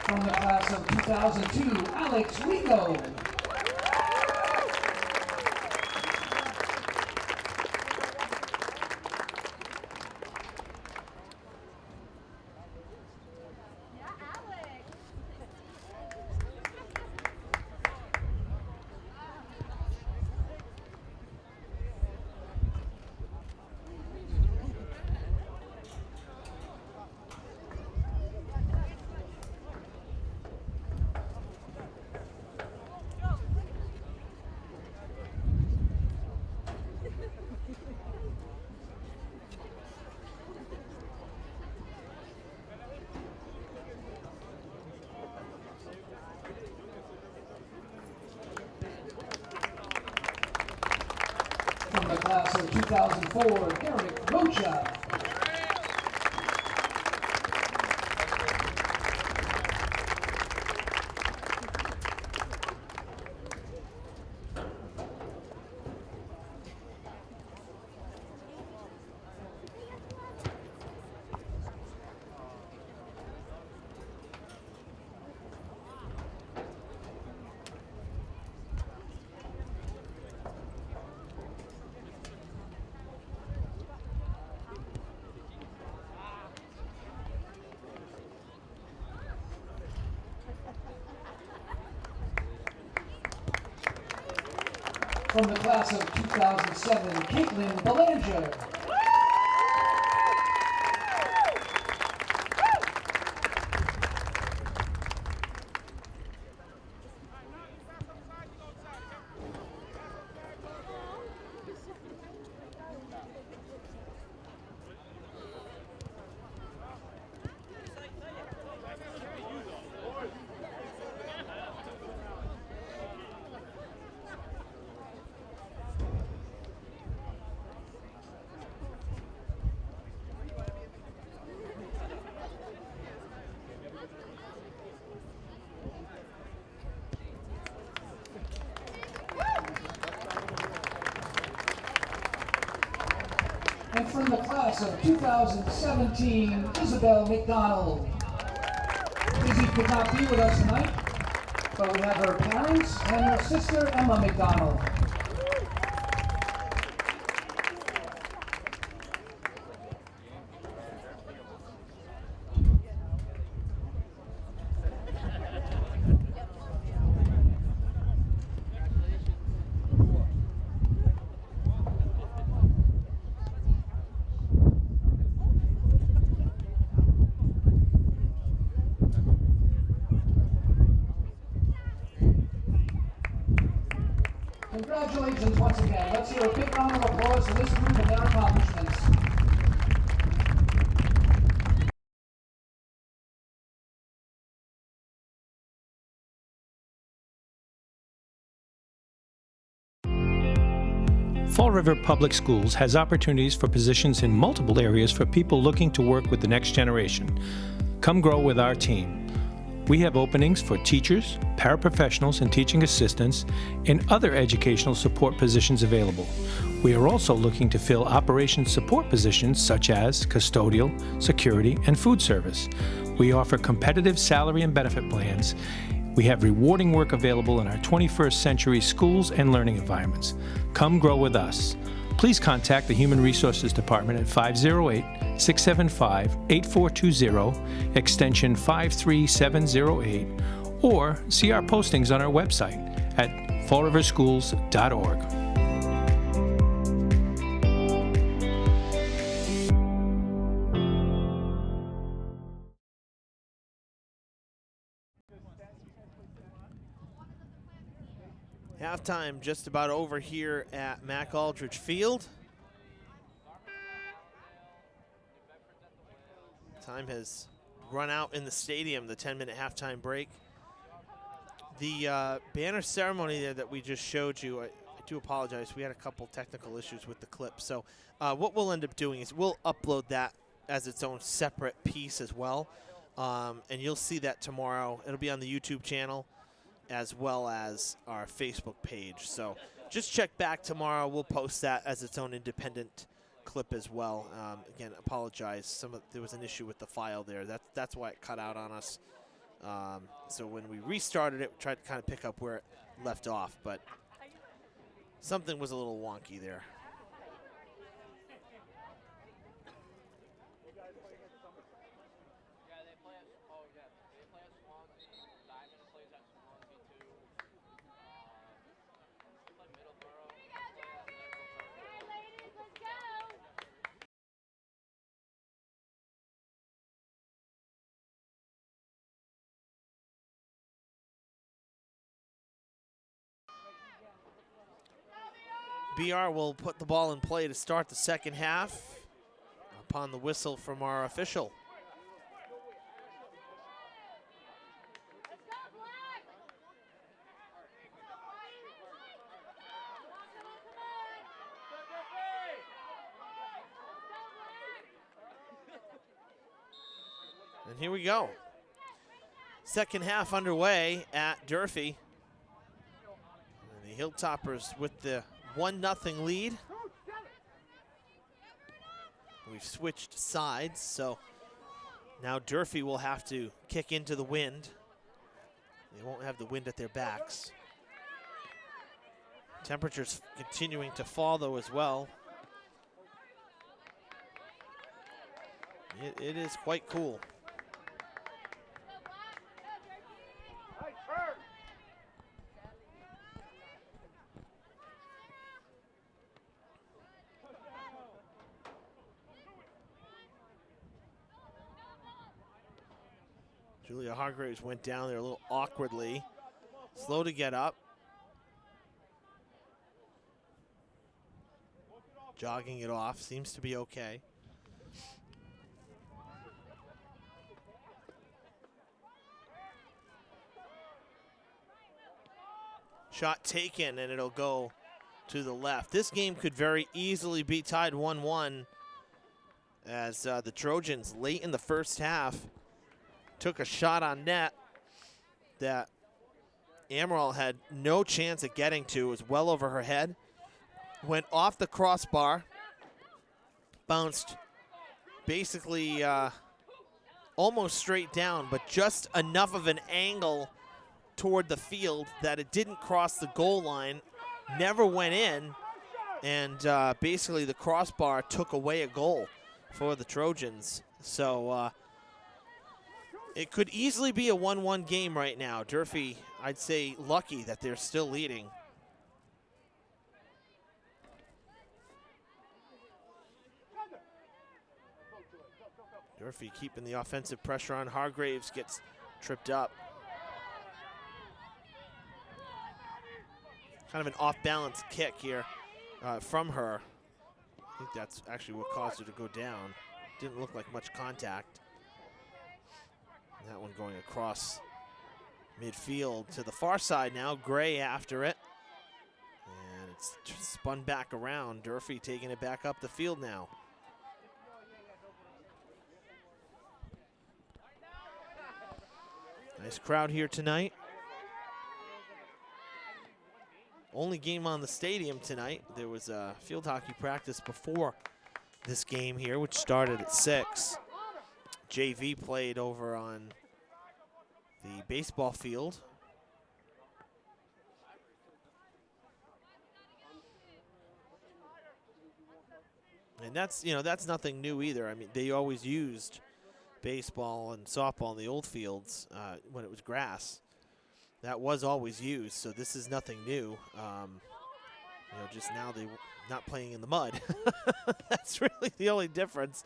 From the class of 2002, Alex Rigo. From the class of 2004, Eric Rocha. From the class of 2007, Caitlin Belanger. And from the class of 2017, Isabel McDonald. Izzy could not be with us tonight, but we have her parents and her sister, Emma McDonald. Congratulations once again. Let's hear a big round of applause for this group and their accomplishments. Fall River Public Schools has opportunities for positions in multiple areas for people looking to work with the next generation. Come grow with our team. We have openings for teachers, paraprofessionals, and teaching assistants, and other educational support positions available. We are also looking to fill operations support positions such as custodial, security, and food service. We offer competitive salary and benefit plans. We have rewarding work available in our 21st century schools and learning environments. Come grow with us. please contact the Human Resources Department at 508-675-8420, extension 53708, or see our postings on our website at fallriverschools.org. Halftime just about over here at Mac Aldridge Field. Time has run out in the stadium, the 10-minute halftime break. The banner ceremony there that we just showed you, I do apologize. We had a couple technical issues with the clip. So what we'll end up doing is we'll upload that as its own separate piece as well. And you'll see that tomorrow. It'll be on the YouTube channel as well as our Facebook page. So just check back tomorrow. We'll post that as its own independent clip as well. Again, apologize. There was an issue with the file there. That's why it cut out on us. So when we restarted it, we tried to kind of pick up where it left off, but something was a little wonky there. BR will put the ball in play to start the second half upon the whistle from our official. And here we go. Second half underway at Durfee. And the Hilltoppers with the 1-0 lead. We've switched sides, so now Durfee will have to kick into the wind. They won't have the wind at their backs. Temperatures continuing to fall, though, as well. It is quite cool. Julia Hargraves went down there a little awkwardly. Slow to get up. Jogging it off, seems to be okay. Shot taken, and it'll go to the left. This game could very easily be tied 1-1 as the Trojans late in the first half took a shot on net that Amaral had no chance at getting to. It was well over her head. Went off the crossbar, bounced basically almost straight down, but just enough of an angle toward the field that it didn't cross the goal line, never went in, and basically the crossbar took away a goal for the Trojans. So it could easily be a 1-1 game right now. Durfee, I'd say, lucky that they're still leading. Durfee keeping the offensive pressure on. Hargraves gets tripped up. Kind of an off-balance kick here from her. I think that's actually what caused her to go down. Didn't look like much contact. And that one going across midfield to the far side now. Gray after it. And it's spun back around. Durfee taking it back up the field now. Nice crowd here tonight. Only game on the stadium tonight. There was a field hockey practice before this game here, which started at 6. JV played over on the baseball field. And that's, that's nothing new either. I mean, they always used baseball and softball in the old fields when it was grass. That was always used, so this is nothing new. Just now they're not playing in the mud. That's really the only difference,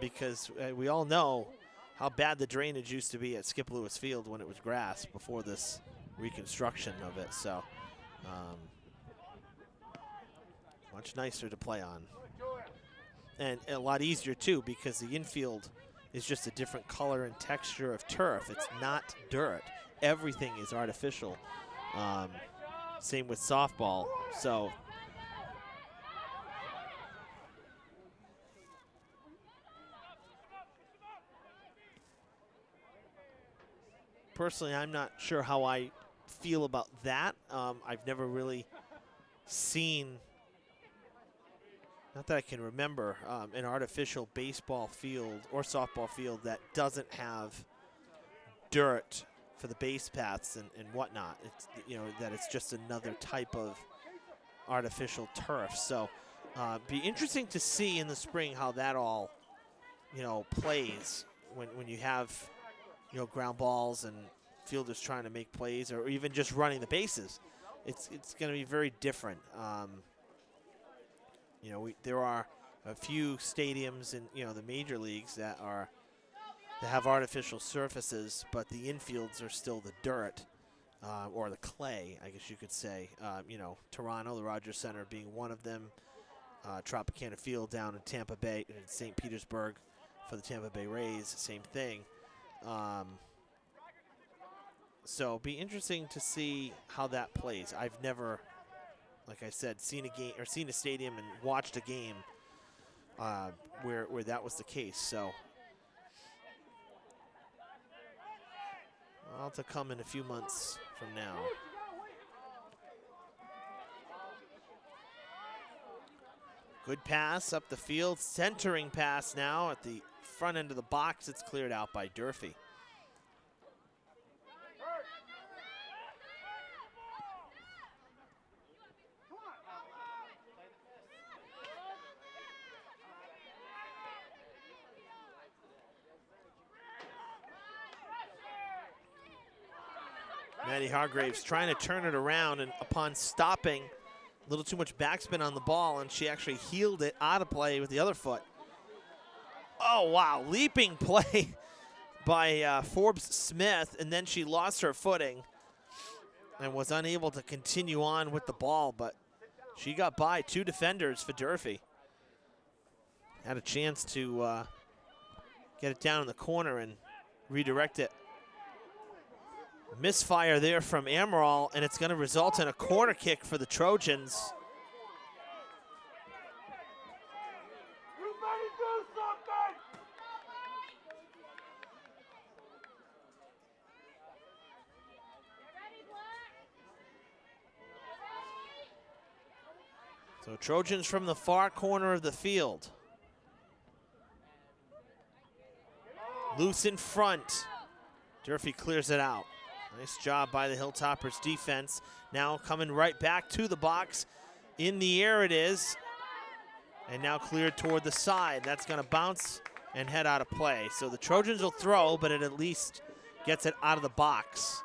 because we all know how bad the drainage used to be at Skip Lewis Field when it was grass before this reconstruction of it. So much nicer to play on. And a lot easier, too, because the infield is just a different color and texture of turf. It's not dirt. Everything is artificial. Same with softball. So personally, I'm not sure how I feel about that. I've never really seen, not that I can remember, an artificial baseball field or softball field that doesn't have dirt for the base paths and whatnot. It's, that it's just another type of artificial turf. So be interesting to see in the spring how that all, plays when you have, ground balls and fielders trying to make plays or even just running the bases. It's going to be very different. There are a few stadiums in, the major leagues that have artificial surfaces, but the infields are still the dirt or the clay, I guess you could say. Toronto, the Rogers Center being one of them. Tropicana Field down in Tampa Bay, in St. Petersburg for the Tampa Bay Rays, same thing. So it'll be interesting to see how that plays. I've never, like I said, seen a game or seen a stadium and watched a game where that was the case. So all to come in a few months from now. Good pass up the field, centering pass now at the front end of the box. It's cleared out by Durfee. Maddie Hargraves trying to turn it around, and upon stopping, a little too much backspin on the ball, and she actually heeled it out of play with the other foot. Oh, wow, leaping play by Forbes Smith, and then she lost her footing and was unable to continue on with the ball, but she got by two defenders for Durfee. Had a chance to get it down in the corner and redirect it. Misfire there from Amaral, and it's going to result in a corner kick for the Trojans. So Trojans from the far corner of the field. Loose in front. Durfee clears it out. Nice job by the Hilltoppers defense. Now coming right back to the box. In the air it is. And now cleared toward the side. That's going to bounce and head out of play. So the Trojans will throw, but it at least gets it out of the box.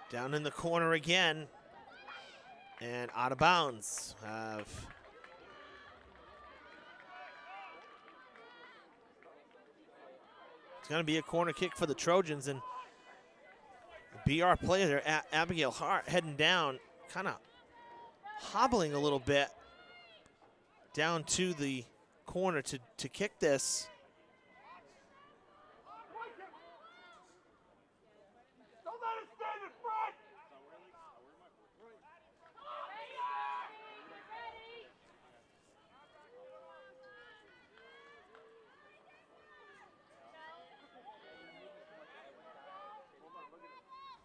Down in the corner again, and out of bounds. It's going to be a corner kick for the Trojans, and the BR player there, Abigail Hart, heading down, kind of hobbling a little bit down to the corner to kick this.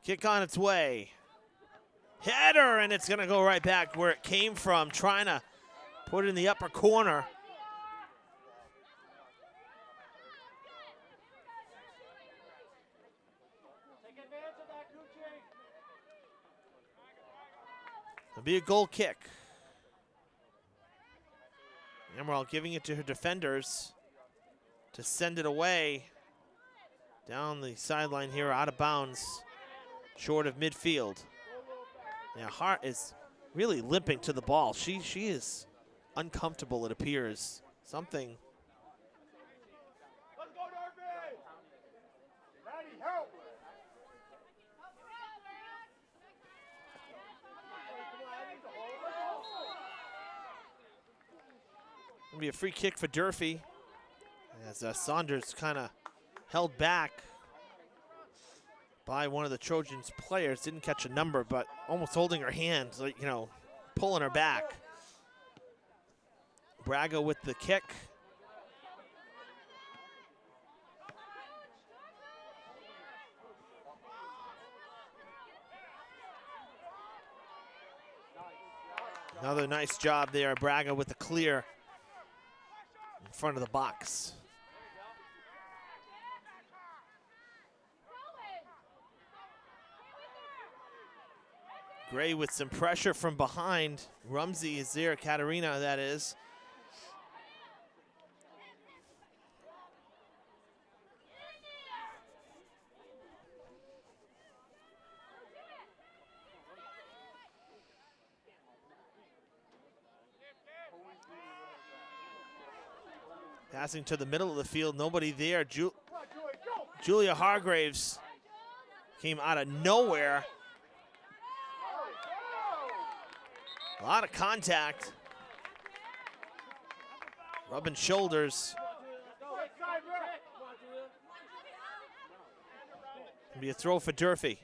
Kick on its way. Header, and it's going to go right back where it came from, trying to put it in the upper corner. Take advantage of that, Gucci. It'll be a goal kick. Emerald giving it to her defenders to send it away down the sideline here, out of bounds, short of midfield. Yeah, Hart is really limping to the ball. She is uncomfortable, it appears. Something. Let's go, Durfee. Maddie, help. Gonna be a free kick for Durfee as Saunders kind of held back by one of the Trojans players. Didn't catch a number, but almost holding her hand, like, you know, pulling her back. Braga with the kick. Another nice job there, Braga with the clear in front of the box. Gray with some pressure from behind. Rumsey is there, Katarina that is. Passing to the middle of the field, nobody there. Julia Hargraves came out of nowhere. A lot of contact. Rubbing shoulders. It'll be a throw for Durfee.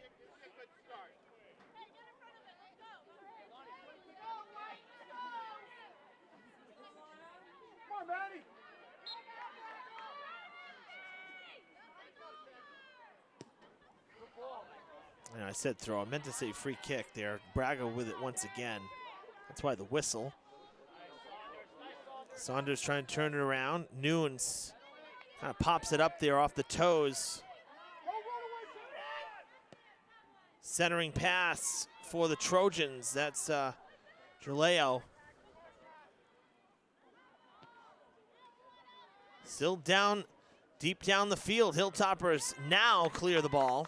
And I said throw, I meant to say free kick there. Braga with it once again. That's why the whistle. Saunders trying to turn it around. Nunes kind of pops it up there off the toes. Centering pass for the Trojans. That's Jaleo. Still down, deep down the field. Hilltoppers now clear the ball.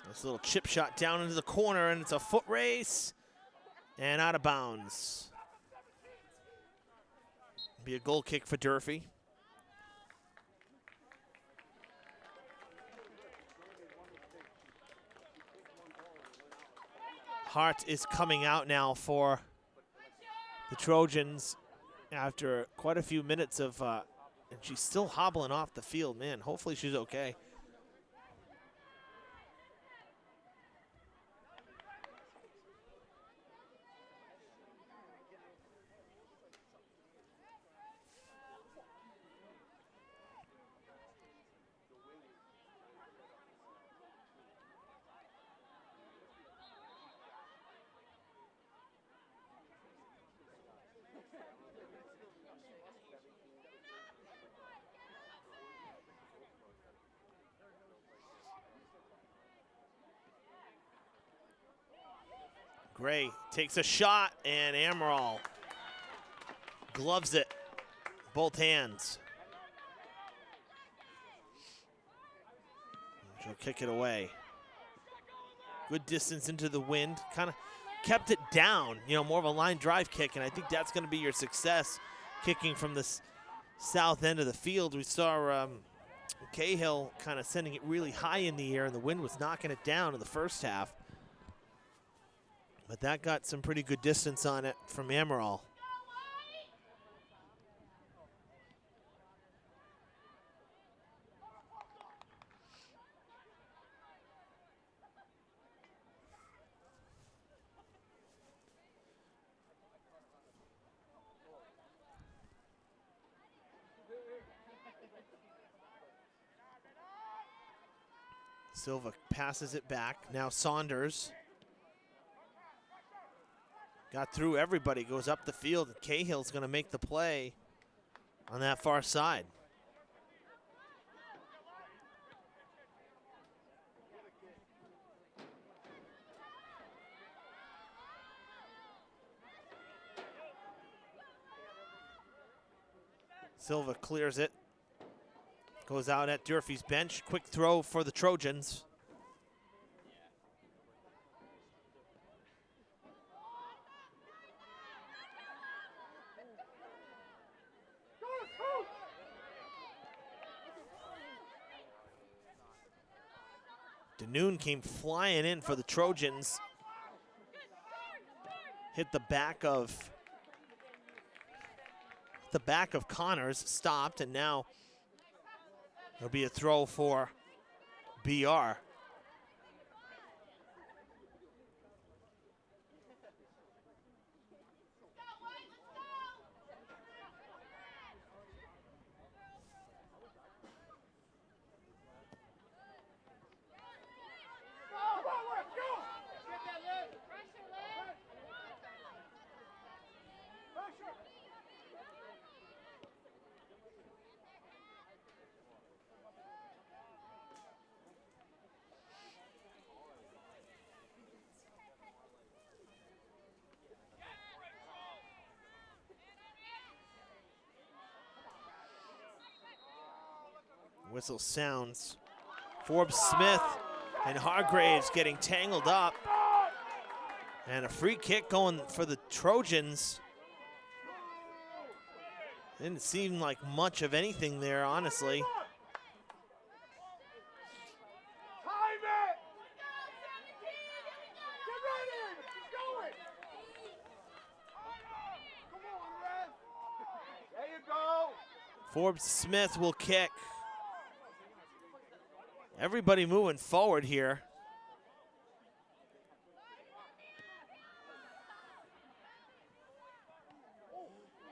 This little chip shot down into the corner, and it's a foot race and out of bounds. Be a goal kick for Durfee. Hart is coming out now for the Trojans after quite a few minutes of, and she's still hobbling off the field. Man, hopefully she's okay. Gray takes a shot, and Amaral gloves it, both hands. She'll kick it away. Good distance into the wind, kind of kept it down, you know, more of a line drive kick, and I think that's going to be your success, kicking from the south end of the field. We saw Cahill kind of sending it really high in the air, and the wind was knocking it down in the first half. But that got some pretty good distance on it from Amaral. Silva passes it back. Now Saunders. Got through everybody, goes up the field, and Cahill's gonna make the play on that far side. Silva clears it. Goes out at Durfee's bench. Quick throw for the Trojans. Danoon came flying in for the Trojans. Hit the back of Connors, stopped, and now it'll be a throw for BR. Whistle sounds. Forbes Smith and Hargraves getting tangled up. And a free kick going for the Trojans. Didn't seem like much of anything there, honestly. Forbes Smith will kick. Everybody moving forward here.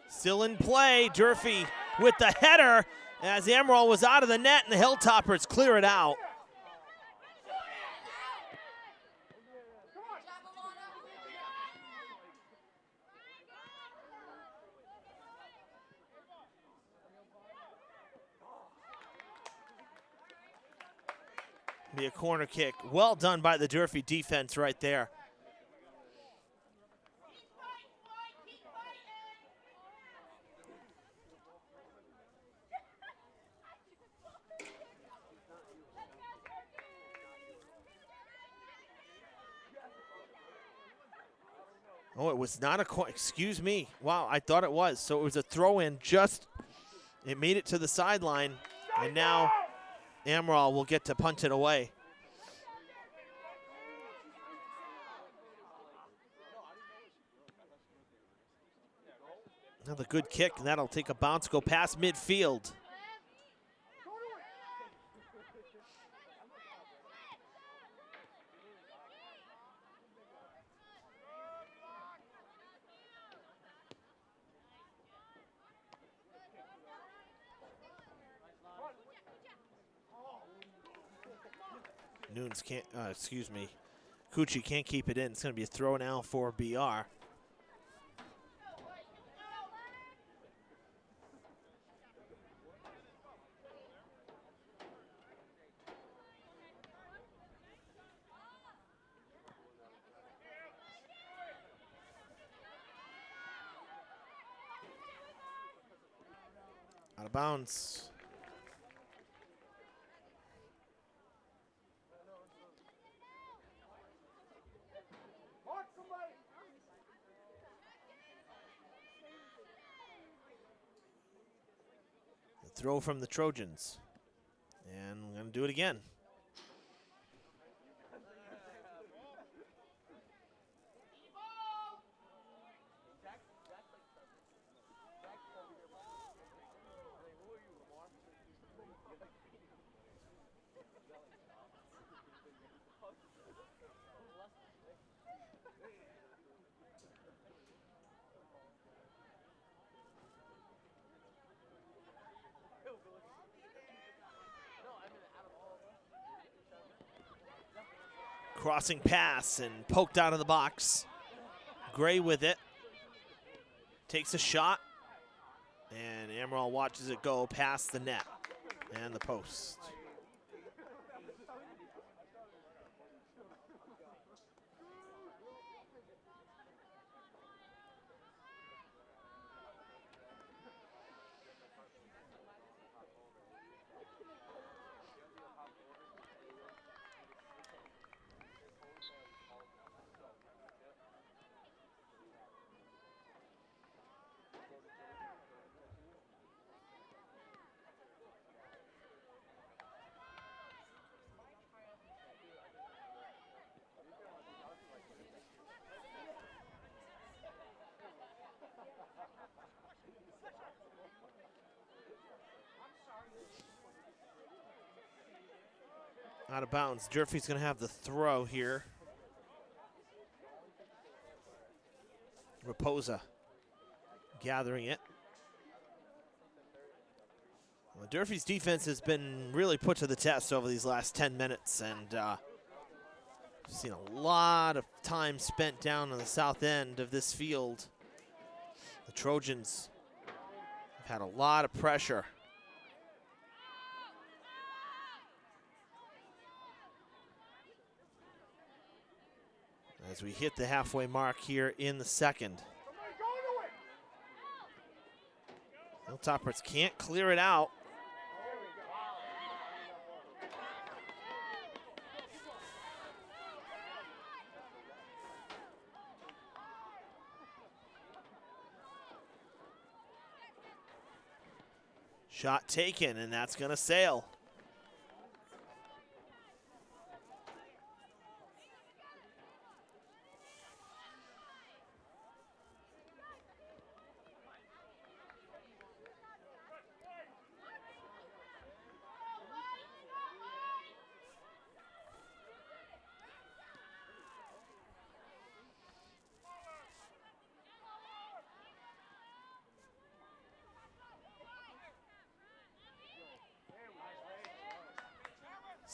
Still in play, Durfee with the header as Amaral was out of the net and the Hilltoppers clear it out. Be a corner kick. Well done by the Durfee defense right there. Oh, it was not a excuse me. Wow, I thought it was. So it was a throw-in, just it made it to the sideline, and now Amaral will get to punt it away. Another good kick, and that'll take a bounce, go past midfield. Nunes can't, Cucci can't keep it in. It's going to be a throw now for BR. Out of bounds. Throw from the Trojans. Gonna do it again. Crossing pass and poked out of the box. Gray with it. Takes a shot. And Amaral watches it go past the net and the post. Out of bounds. Durfee's going to have the throw here. Raposa gathering it. Well, Durfee's defense has been really put to the test over these last 10 minutes, and seen a lot of time spent down on the south end of this field. The Trojans have had a lot of pressure. As we hit the halfway mark here in the second. Hilltoppers can't clear it out. Shot taken, and that's going to sail.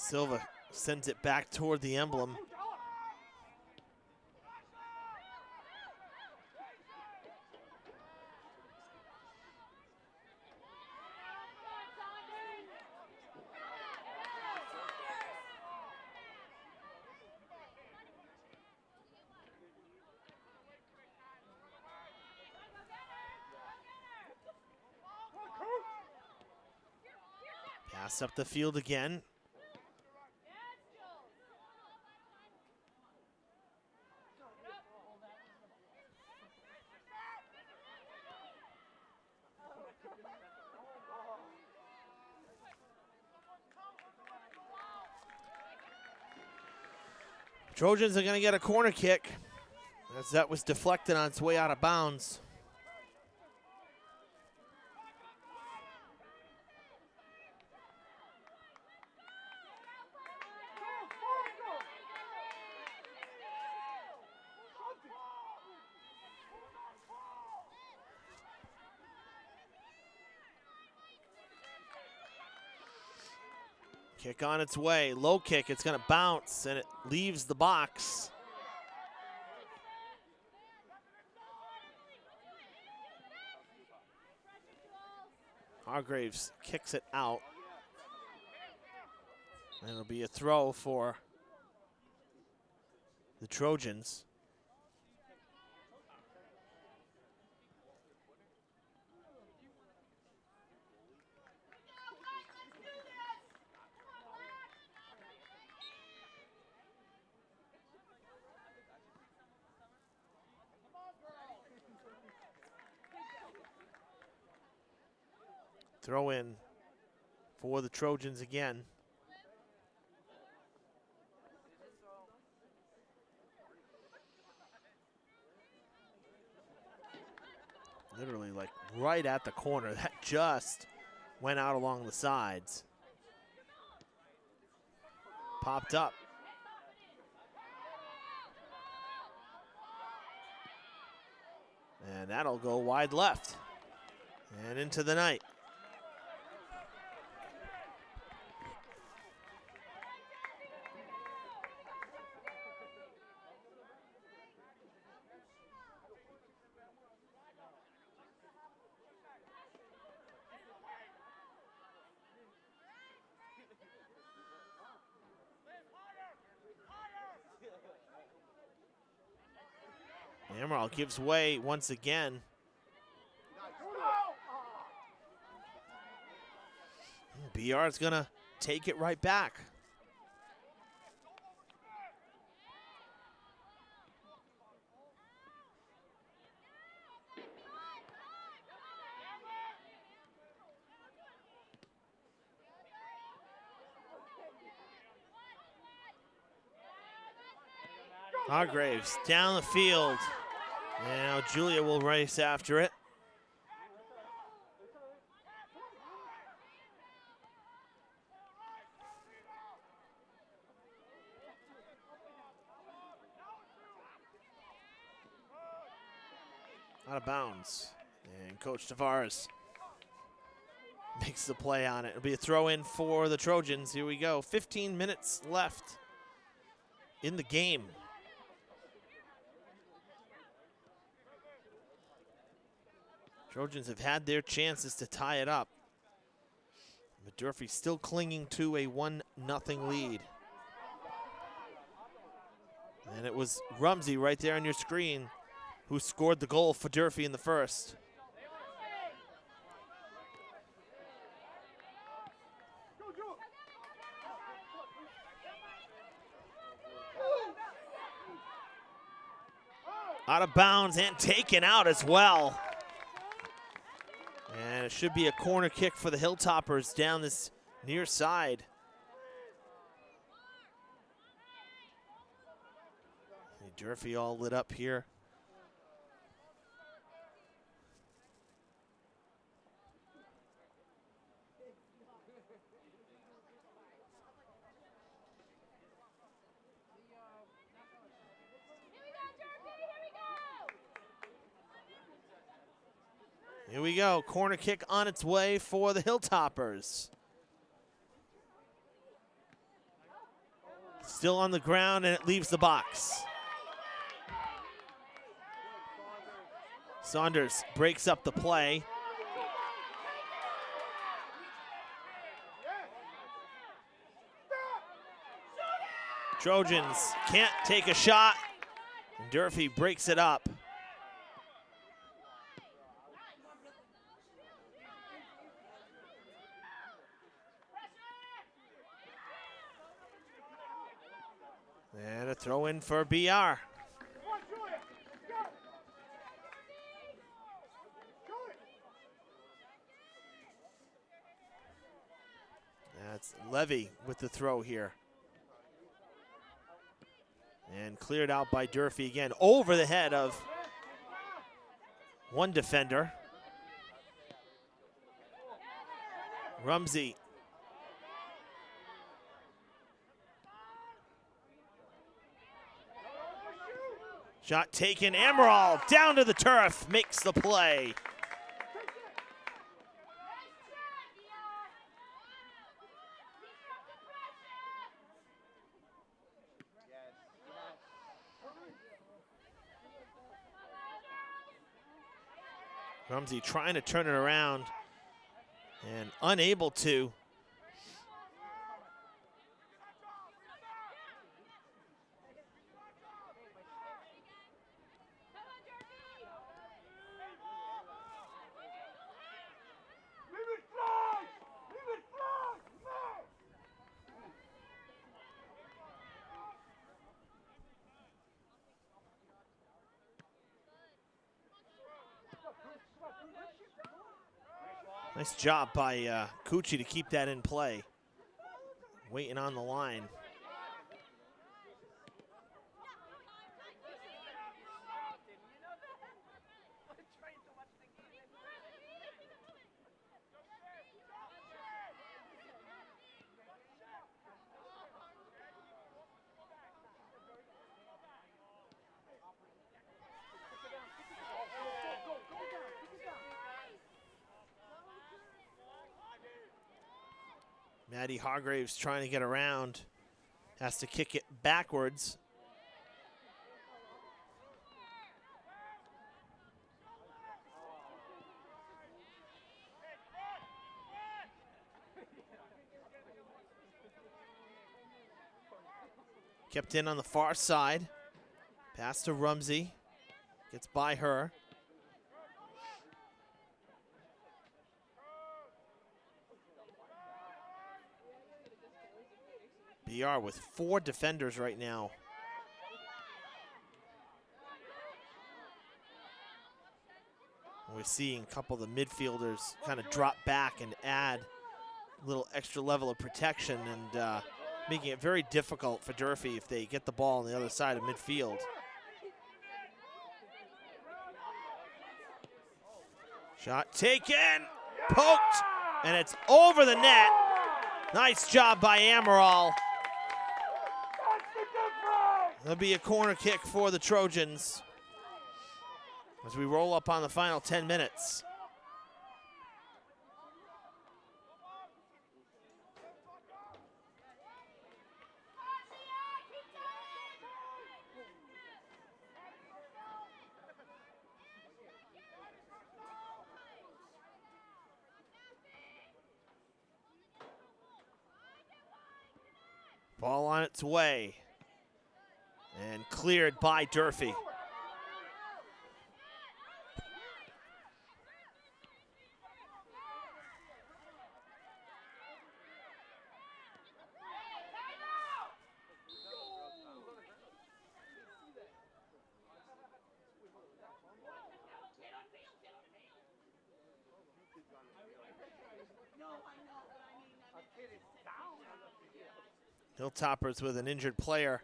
Silva sends it back toward the emblem. Pass up the field again. Trojans are going to get a corner kick as that was deflected on its way out of bounds. Kick on its way, low kick, it's gonna bounce and it leaves the box. Hargraves kicks it out. And it'll be a throw for the Trojans. Throw in for the Trojans again. Literally like right at the corner. That just went out along the sides. Popped up. And that'll go wide left and into the night. Emerald gives way once again. BR is gonna take it right back. Hargraves down the field. Now Julia will race after it. Out of bounds. And Coach Tavares makes the play on it. It'll be a throw in for the Trojans. Here we go. 15 minutes left in the game. Trojans have had their chances to tie it up, but Durfee still clinging to a 1-0 lead. And it was Rumsey right there on your screen who scored the goal for Durfee in the first. Out of bounds and taken out as well. And it should be a corner kick for the Hilltoppers down this near side. Durfee all lit up here. Here we go, corner kick on its way for the Hilltoppers. Still on the ground and it leaves the box. Saunders breaks up the play. Trojans can't take a shot, and Durfee breaks it up. And a throw in for BR. That's Levy with the throw here. And cleared out by Durfee again, over the head of one defender. Rumsey. Shot taken, Emerald down to the turf, makes the play. Rumsey trying to turn it around and unable to. Nice job by Cucci to keep that in play. Waiting on the line. Maddie Hargraves trying to get around. Has to kick it backwards. Kept in on the far side. Pass to Rumsey. Gets by her. BR with 4 defenders right now. We're seeing a couple of the midfielders kind of drop back and add a little extra level of protection and making it very difficult for Durfee if they get the ball on the other side of midfield. Shot taken, poked, and it's over the net. Nice job by Amaral. There'll be a corner kick for the Trojans as we roll up on the final 10 minutes. Ball on its way and cleared by Durfee. Hilltoppers with an injured player.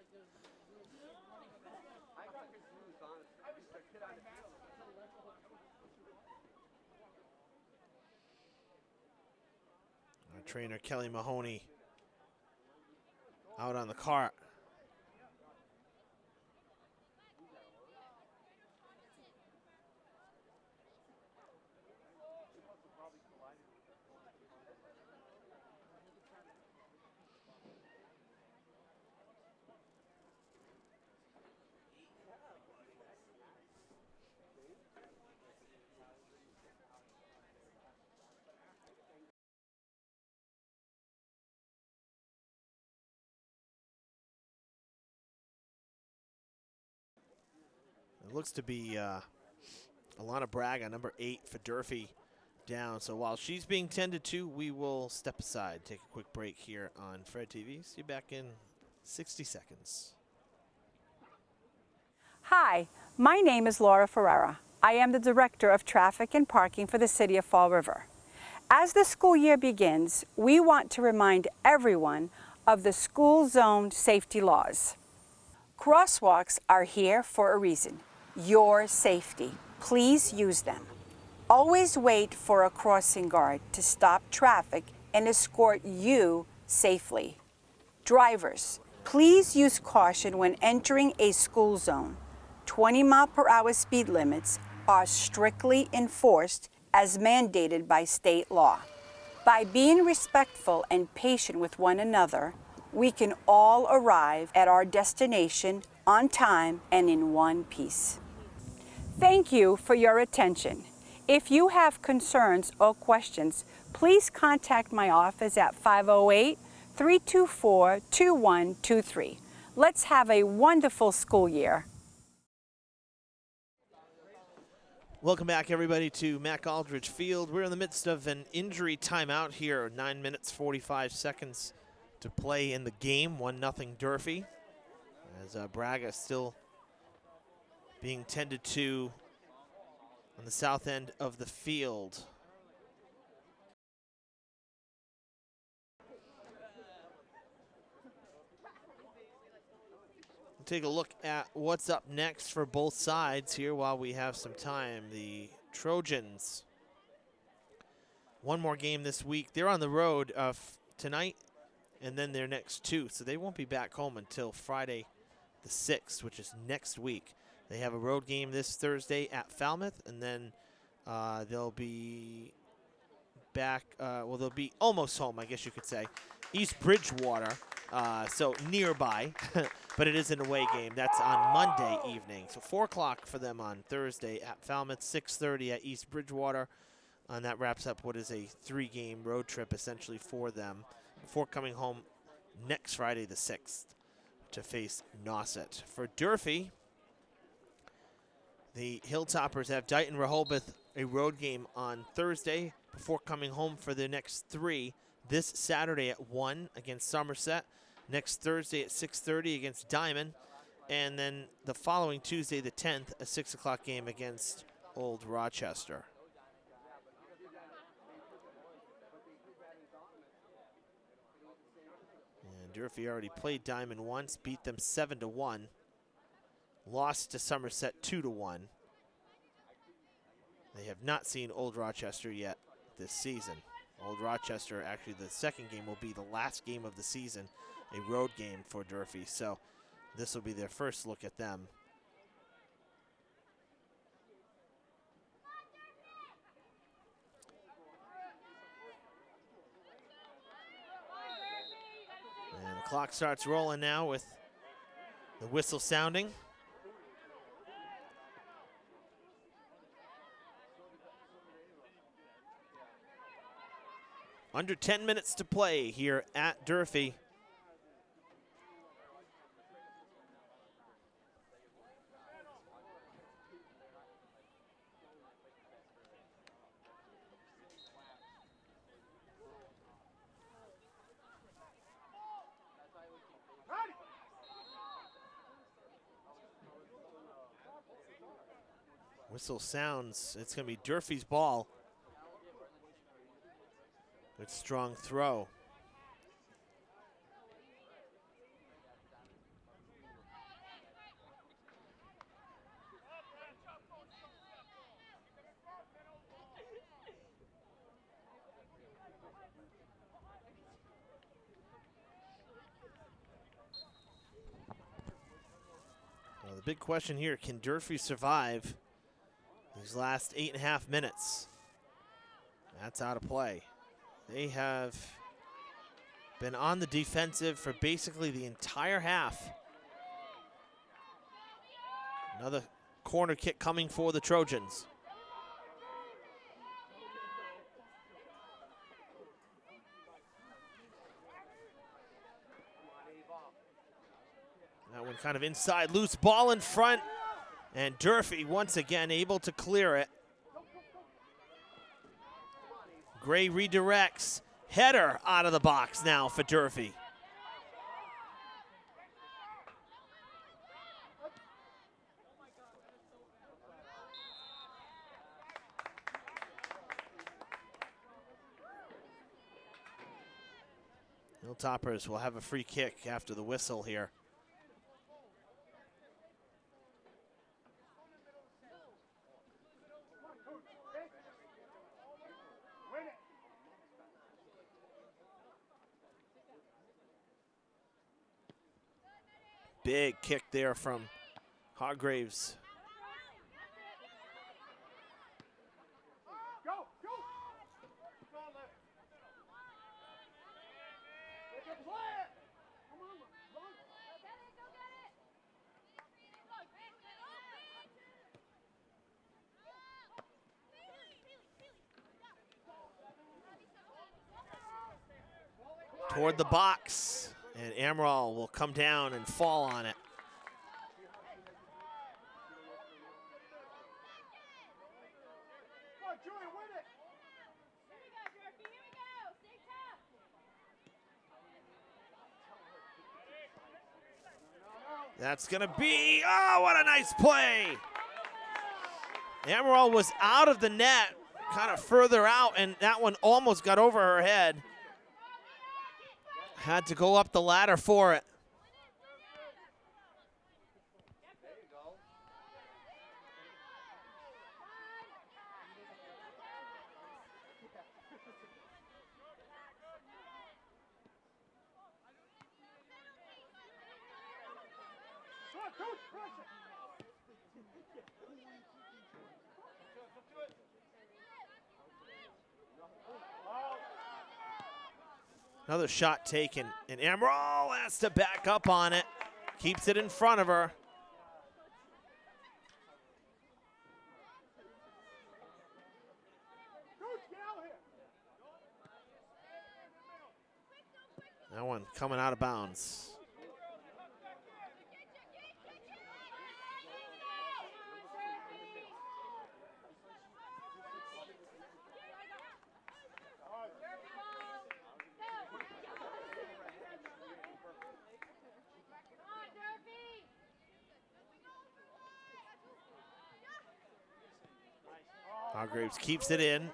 Our trainer Kelly Mahoney out on the cart. It looks to be Alana Braga, number 8 for Durfee, down. So while she's being tended to, we will step aside, take a quick break here on Fred TV. See you back in 60 seconds. Hi, my name is Laura Ferreira. I am the Director of Traffic and Parking for the City of Fall River. As the school year begins, we want to remind everyone of the school zone safety laws. Crosswalks are here for a reason. Your safety. Please use them. Always wait for a crossing guard to stop traffic and escort you safely. Drivers, please use caution when entering a school zone. 20-mile-per-hour speed limits are strictly enforced as mandated by state law. By being respectful and patient with one another, we can all arrive at our destination on time and in one piece. Thank you for your attention. If you have concerns or questions, please contact my office at 508-324-2123. Let's have a wonderful school year. Welcome back, everybody, to Mac Aldridge Field. We're in the midst of an injury timeout here. 9 minutes, 45 seconds to play in the game. 1-0 Durfee. As Braga still being tended to on the south end of the field. We'll take a look at what's up next for both sides here while we have some time. The Trojans, one more game this week. They're on the road tonight and then their next 2, so they won't be back home until Friday the 6th, which is next week. They have a road game this Thursday at Falmouth, and then they'll be back, they'll be almost home, I guess you could say, East Bridgewater, so nearby, but it is an away game. That's on Monday evening. So 4 o'clock for them on Thursday at Falmouth, 6:30 at East Bridgewater. And that wraps up what is a 3-game road trip essentially for them before coming home next Friday the 6th to face Nauset. For Durfee, the Hilltoppers have Dighton Rehoboth, a road game on Thursday before coming home for their next 3 this Saturday at 1 against Somerset, next Thursday at 6:30 against Diamond, and then the following Tuesday the 10th, a 6 o'clock game against Old Rochester. And Durfee already played Diamond once, beat them 7-1, lost to Somerset 2-1. They have not seen Old Rochester yet this season. Old Rochester, actually the second game will be the last game of the season, a road game for Durfee. So this will be their first look at them. And the clock starts rolling now with the whistle sounding. Under 10 minutes to play here at Durfee. Whistle sounds. It's going to be Durfee's ball. Good strong throw. Well, the big question here, can Durfee survive these last 8.5 minutes? That's out of play. They have been on the defensive for basically the entire half. Another corner kick coming for the Trojans. That one kind of inside, loose ball in front, and Durfee once again able to clear it. Gray redirects. Header out of the box now for Durfee. Hilltoppers will have a free kick after the whistle here. Big kick there from Hargraves. Toward the box, and Amaral will come down and fall on it. That's gonna be, oh, what a nice play. Amaral was out of the net, kind of further out, and that one almost got over her head. Had to go up the ladder for it. Another shot taken, and Amaral has to back up on it. Keeps it in front of her. That one coming out of bounds. Hargraves keeps it in.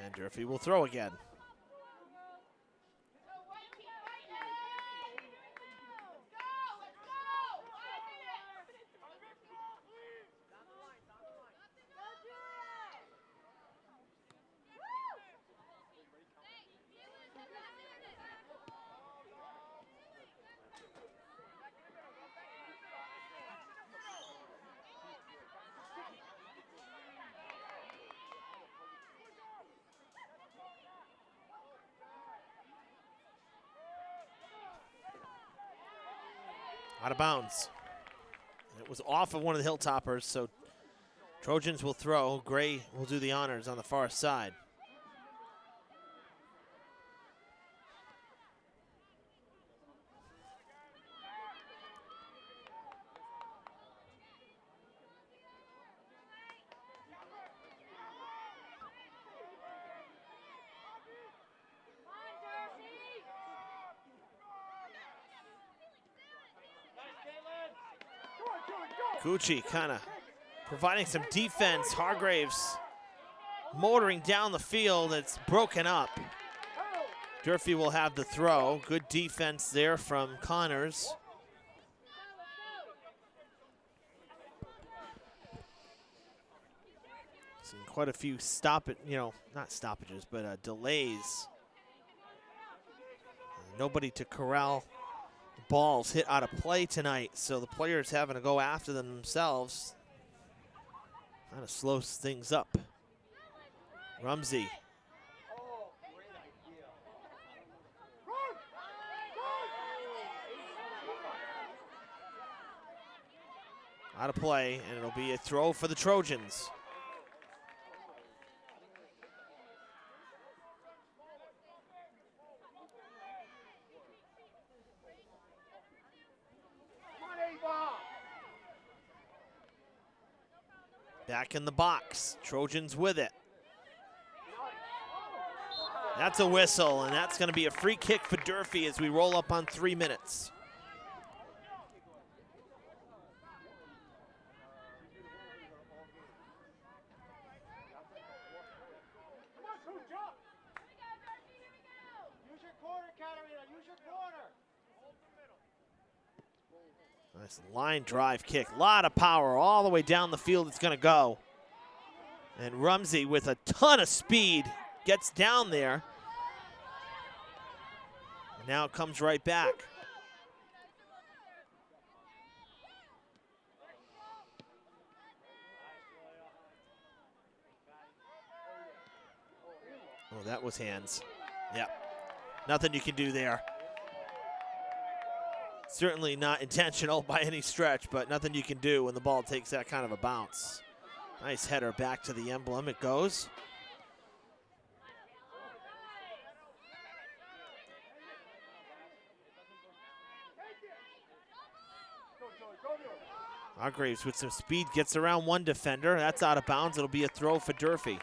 And Durfee will throw again. Out of bounds. It was off of one of the Hilltoppers, so Trojans will throw. Gray will do the honors on the far side. Gucci kind of providing some defense. Hargraves motoring down the field. It's broken up. Durfee will have the throw. Good defense there from Connors. Seen quite a few not stoppages, but delays. Nobody to corral balls hit out of play tonight, so the players having to go after them themselves. Kind of slows things up. Rumsey. Out of play, and it'll be a throw for the Trojans. Back in the box, Trojans with it. That's a whistle, and that's going to be a free kick for Durfee as we roll up on 3 minutes. Nice line drive kick, a lot of power all the way down the field it's gonna go. And Rumsey with a ton of speed gets down there. And now it comes right back. Oh, that was hands. Yep, nothing you can do there. Certainly not intentional by any stretch, but nothing you can do when the ball takes that kind of a bounce. Nice header back to the emblem. It goes. Hargraves with some speed gets around one defender. That's out of bounds. It'll be a throw for Durfee.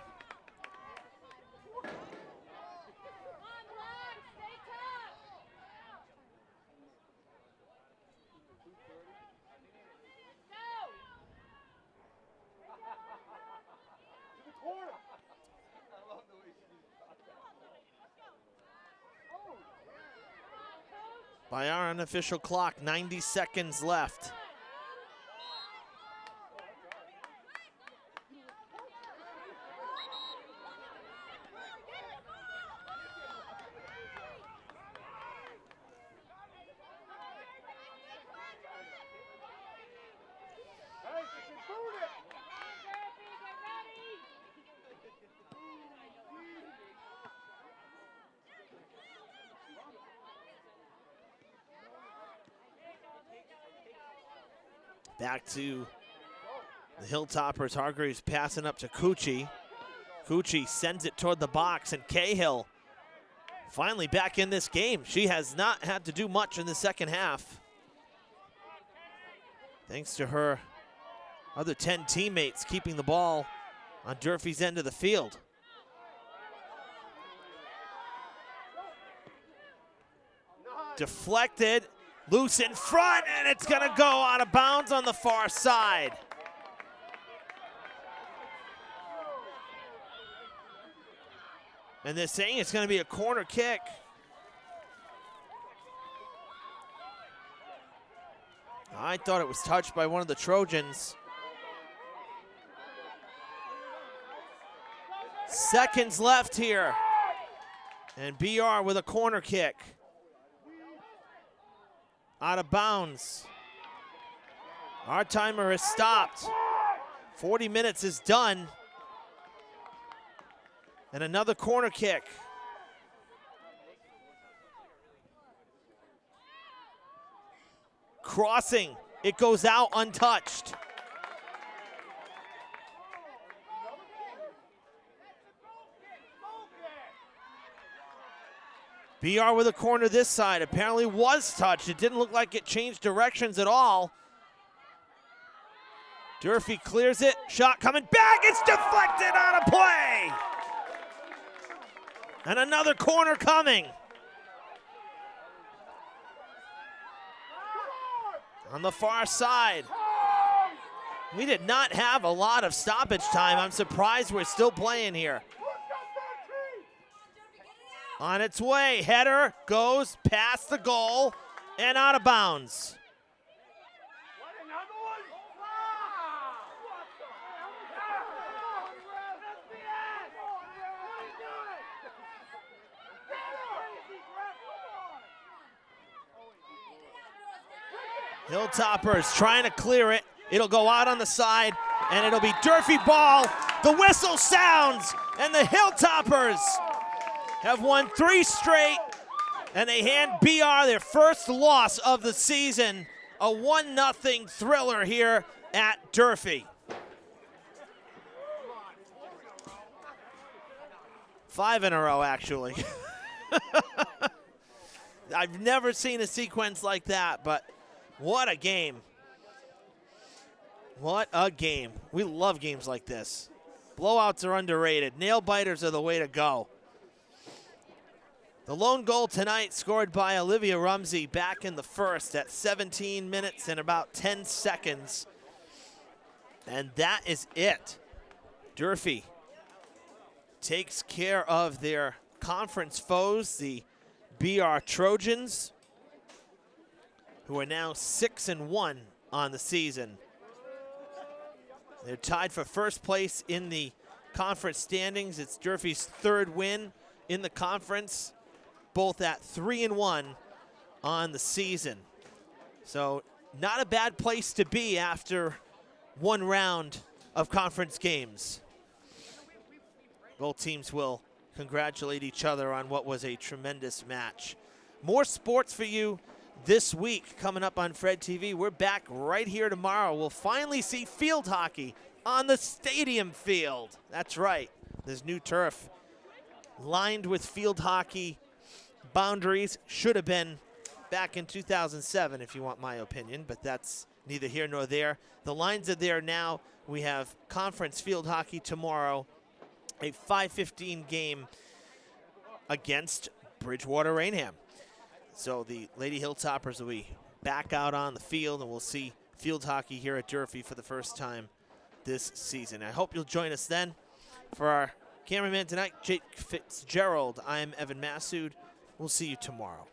By our unofficial clock, 90 seconds left. Back to the Hilltoppers. Hargreaves passing up to Cucci. Cucci sends it toward the box, and Cahill finally back in this game. She has not had to do much in the second half, thanks to her other 10 teammates keeping the ball on Durfee's end of the field. Deflected, loose in front, and it's gonna go out of bounds on the far side. And they're saying it's gonna be a corner kick. I thought it was touched by one of the Trojans. Seconds left here. And BR with a corner kick. Out of bounds. Our timer has stopped. 40 minutes is done. And another corner kick. Crossing, it goes out untouched. BR with a corner this side, apparently was touched. It didn't look like it changed directions at all. Durfee clears it, shot coming back, it's deflected out of play. And another corner coming. On the far side. We did not have a lot of stoppage time. I'm surprised we're still playing here. On its way, header goes past the goal and out of bounds. Hilltoppers trying to clear it. It'll go out on the side, and it'll be Durfee ball. The whistle sounds, and the Hilltoppers have won 3 straight, and they hand BR their first loss of the season. A 1-0 thriller here at Durfee. 5 in a row, actually. I've never seen a sequence like that, but what a game. What a game. We love games like this. Blowouts are underrated. Nail biters are the way to go. The lone goal tonight scored by Olivia Rumsey back in the first at 17 minutes and about 10 seconds. And that is it. Durfee takes care of their conference foes, the BR Trojans, who are now 6-1 on the season. They're tied for first place in the conference standings. It's Durfee's 3rd win in the conference, both at 3-1 on the season. So not a bad place to be after one round of conference games. Both teams will congratulate each other on what was a tremendous match. More sports for you this week coming up on Fred TV. We're back right here tomorrow. We'll finally see field hockey on the stadium field. That's right. There's new turf lined with field hockey boundaries. Should have been back in 2007 if you want my opinion, but that's neither here nor there. The lines are there now. We have conference field hockey tomorrow, a 5:15 game against Bridgewater-Raynham. So the Lady Hilltoppers will be back out on the field, and we'll see field hockey here at Durfee for the first time this season. I hope you'll join us then. For our cameraman tonight, Jake Fitzgerald, I'm Evan Massoud. We'll see you tomorrow.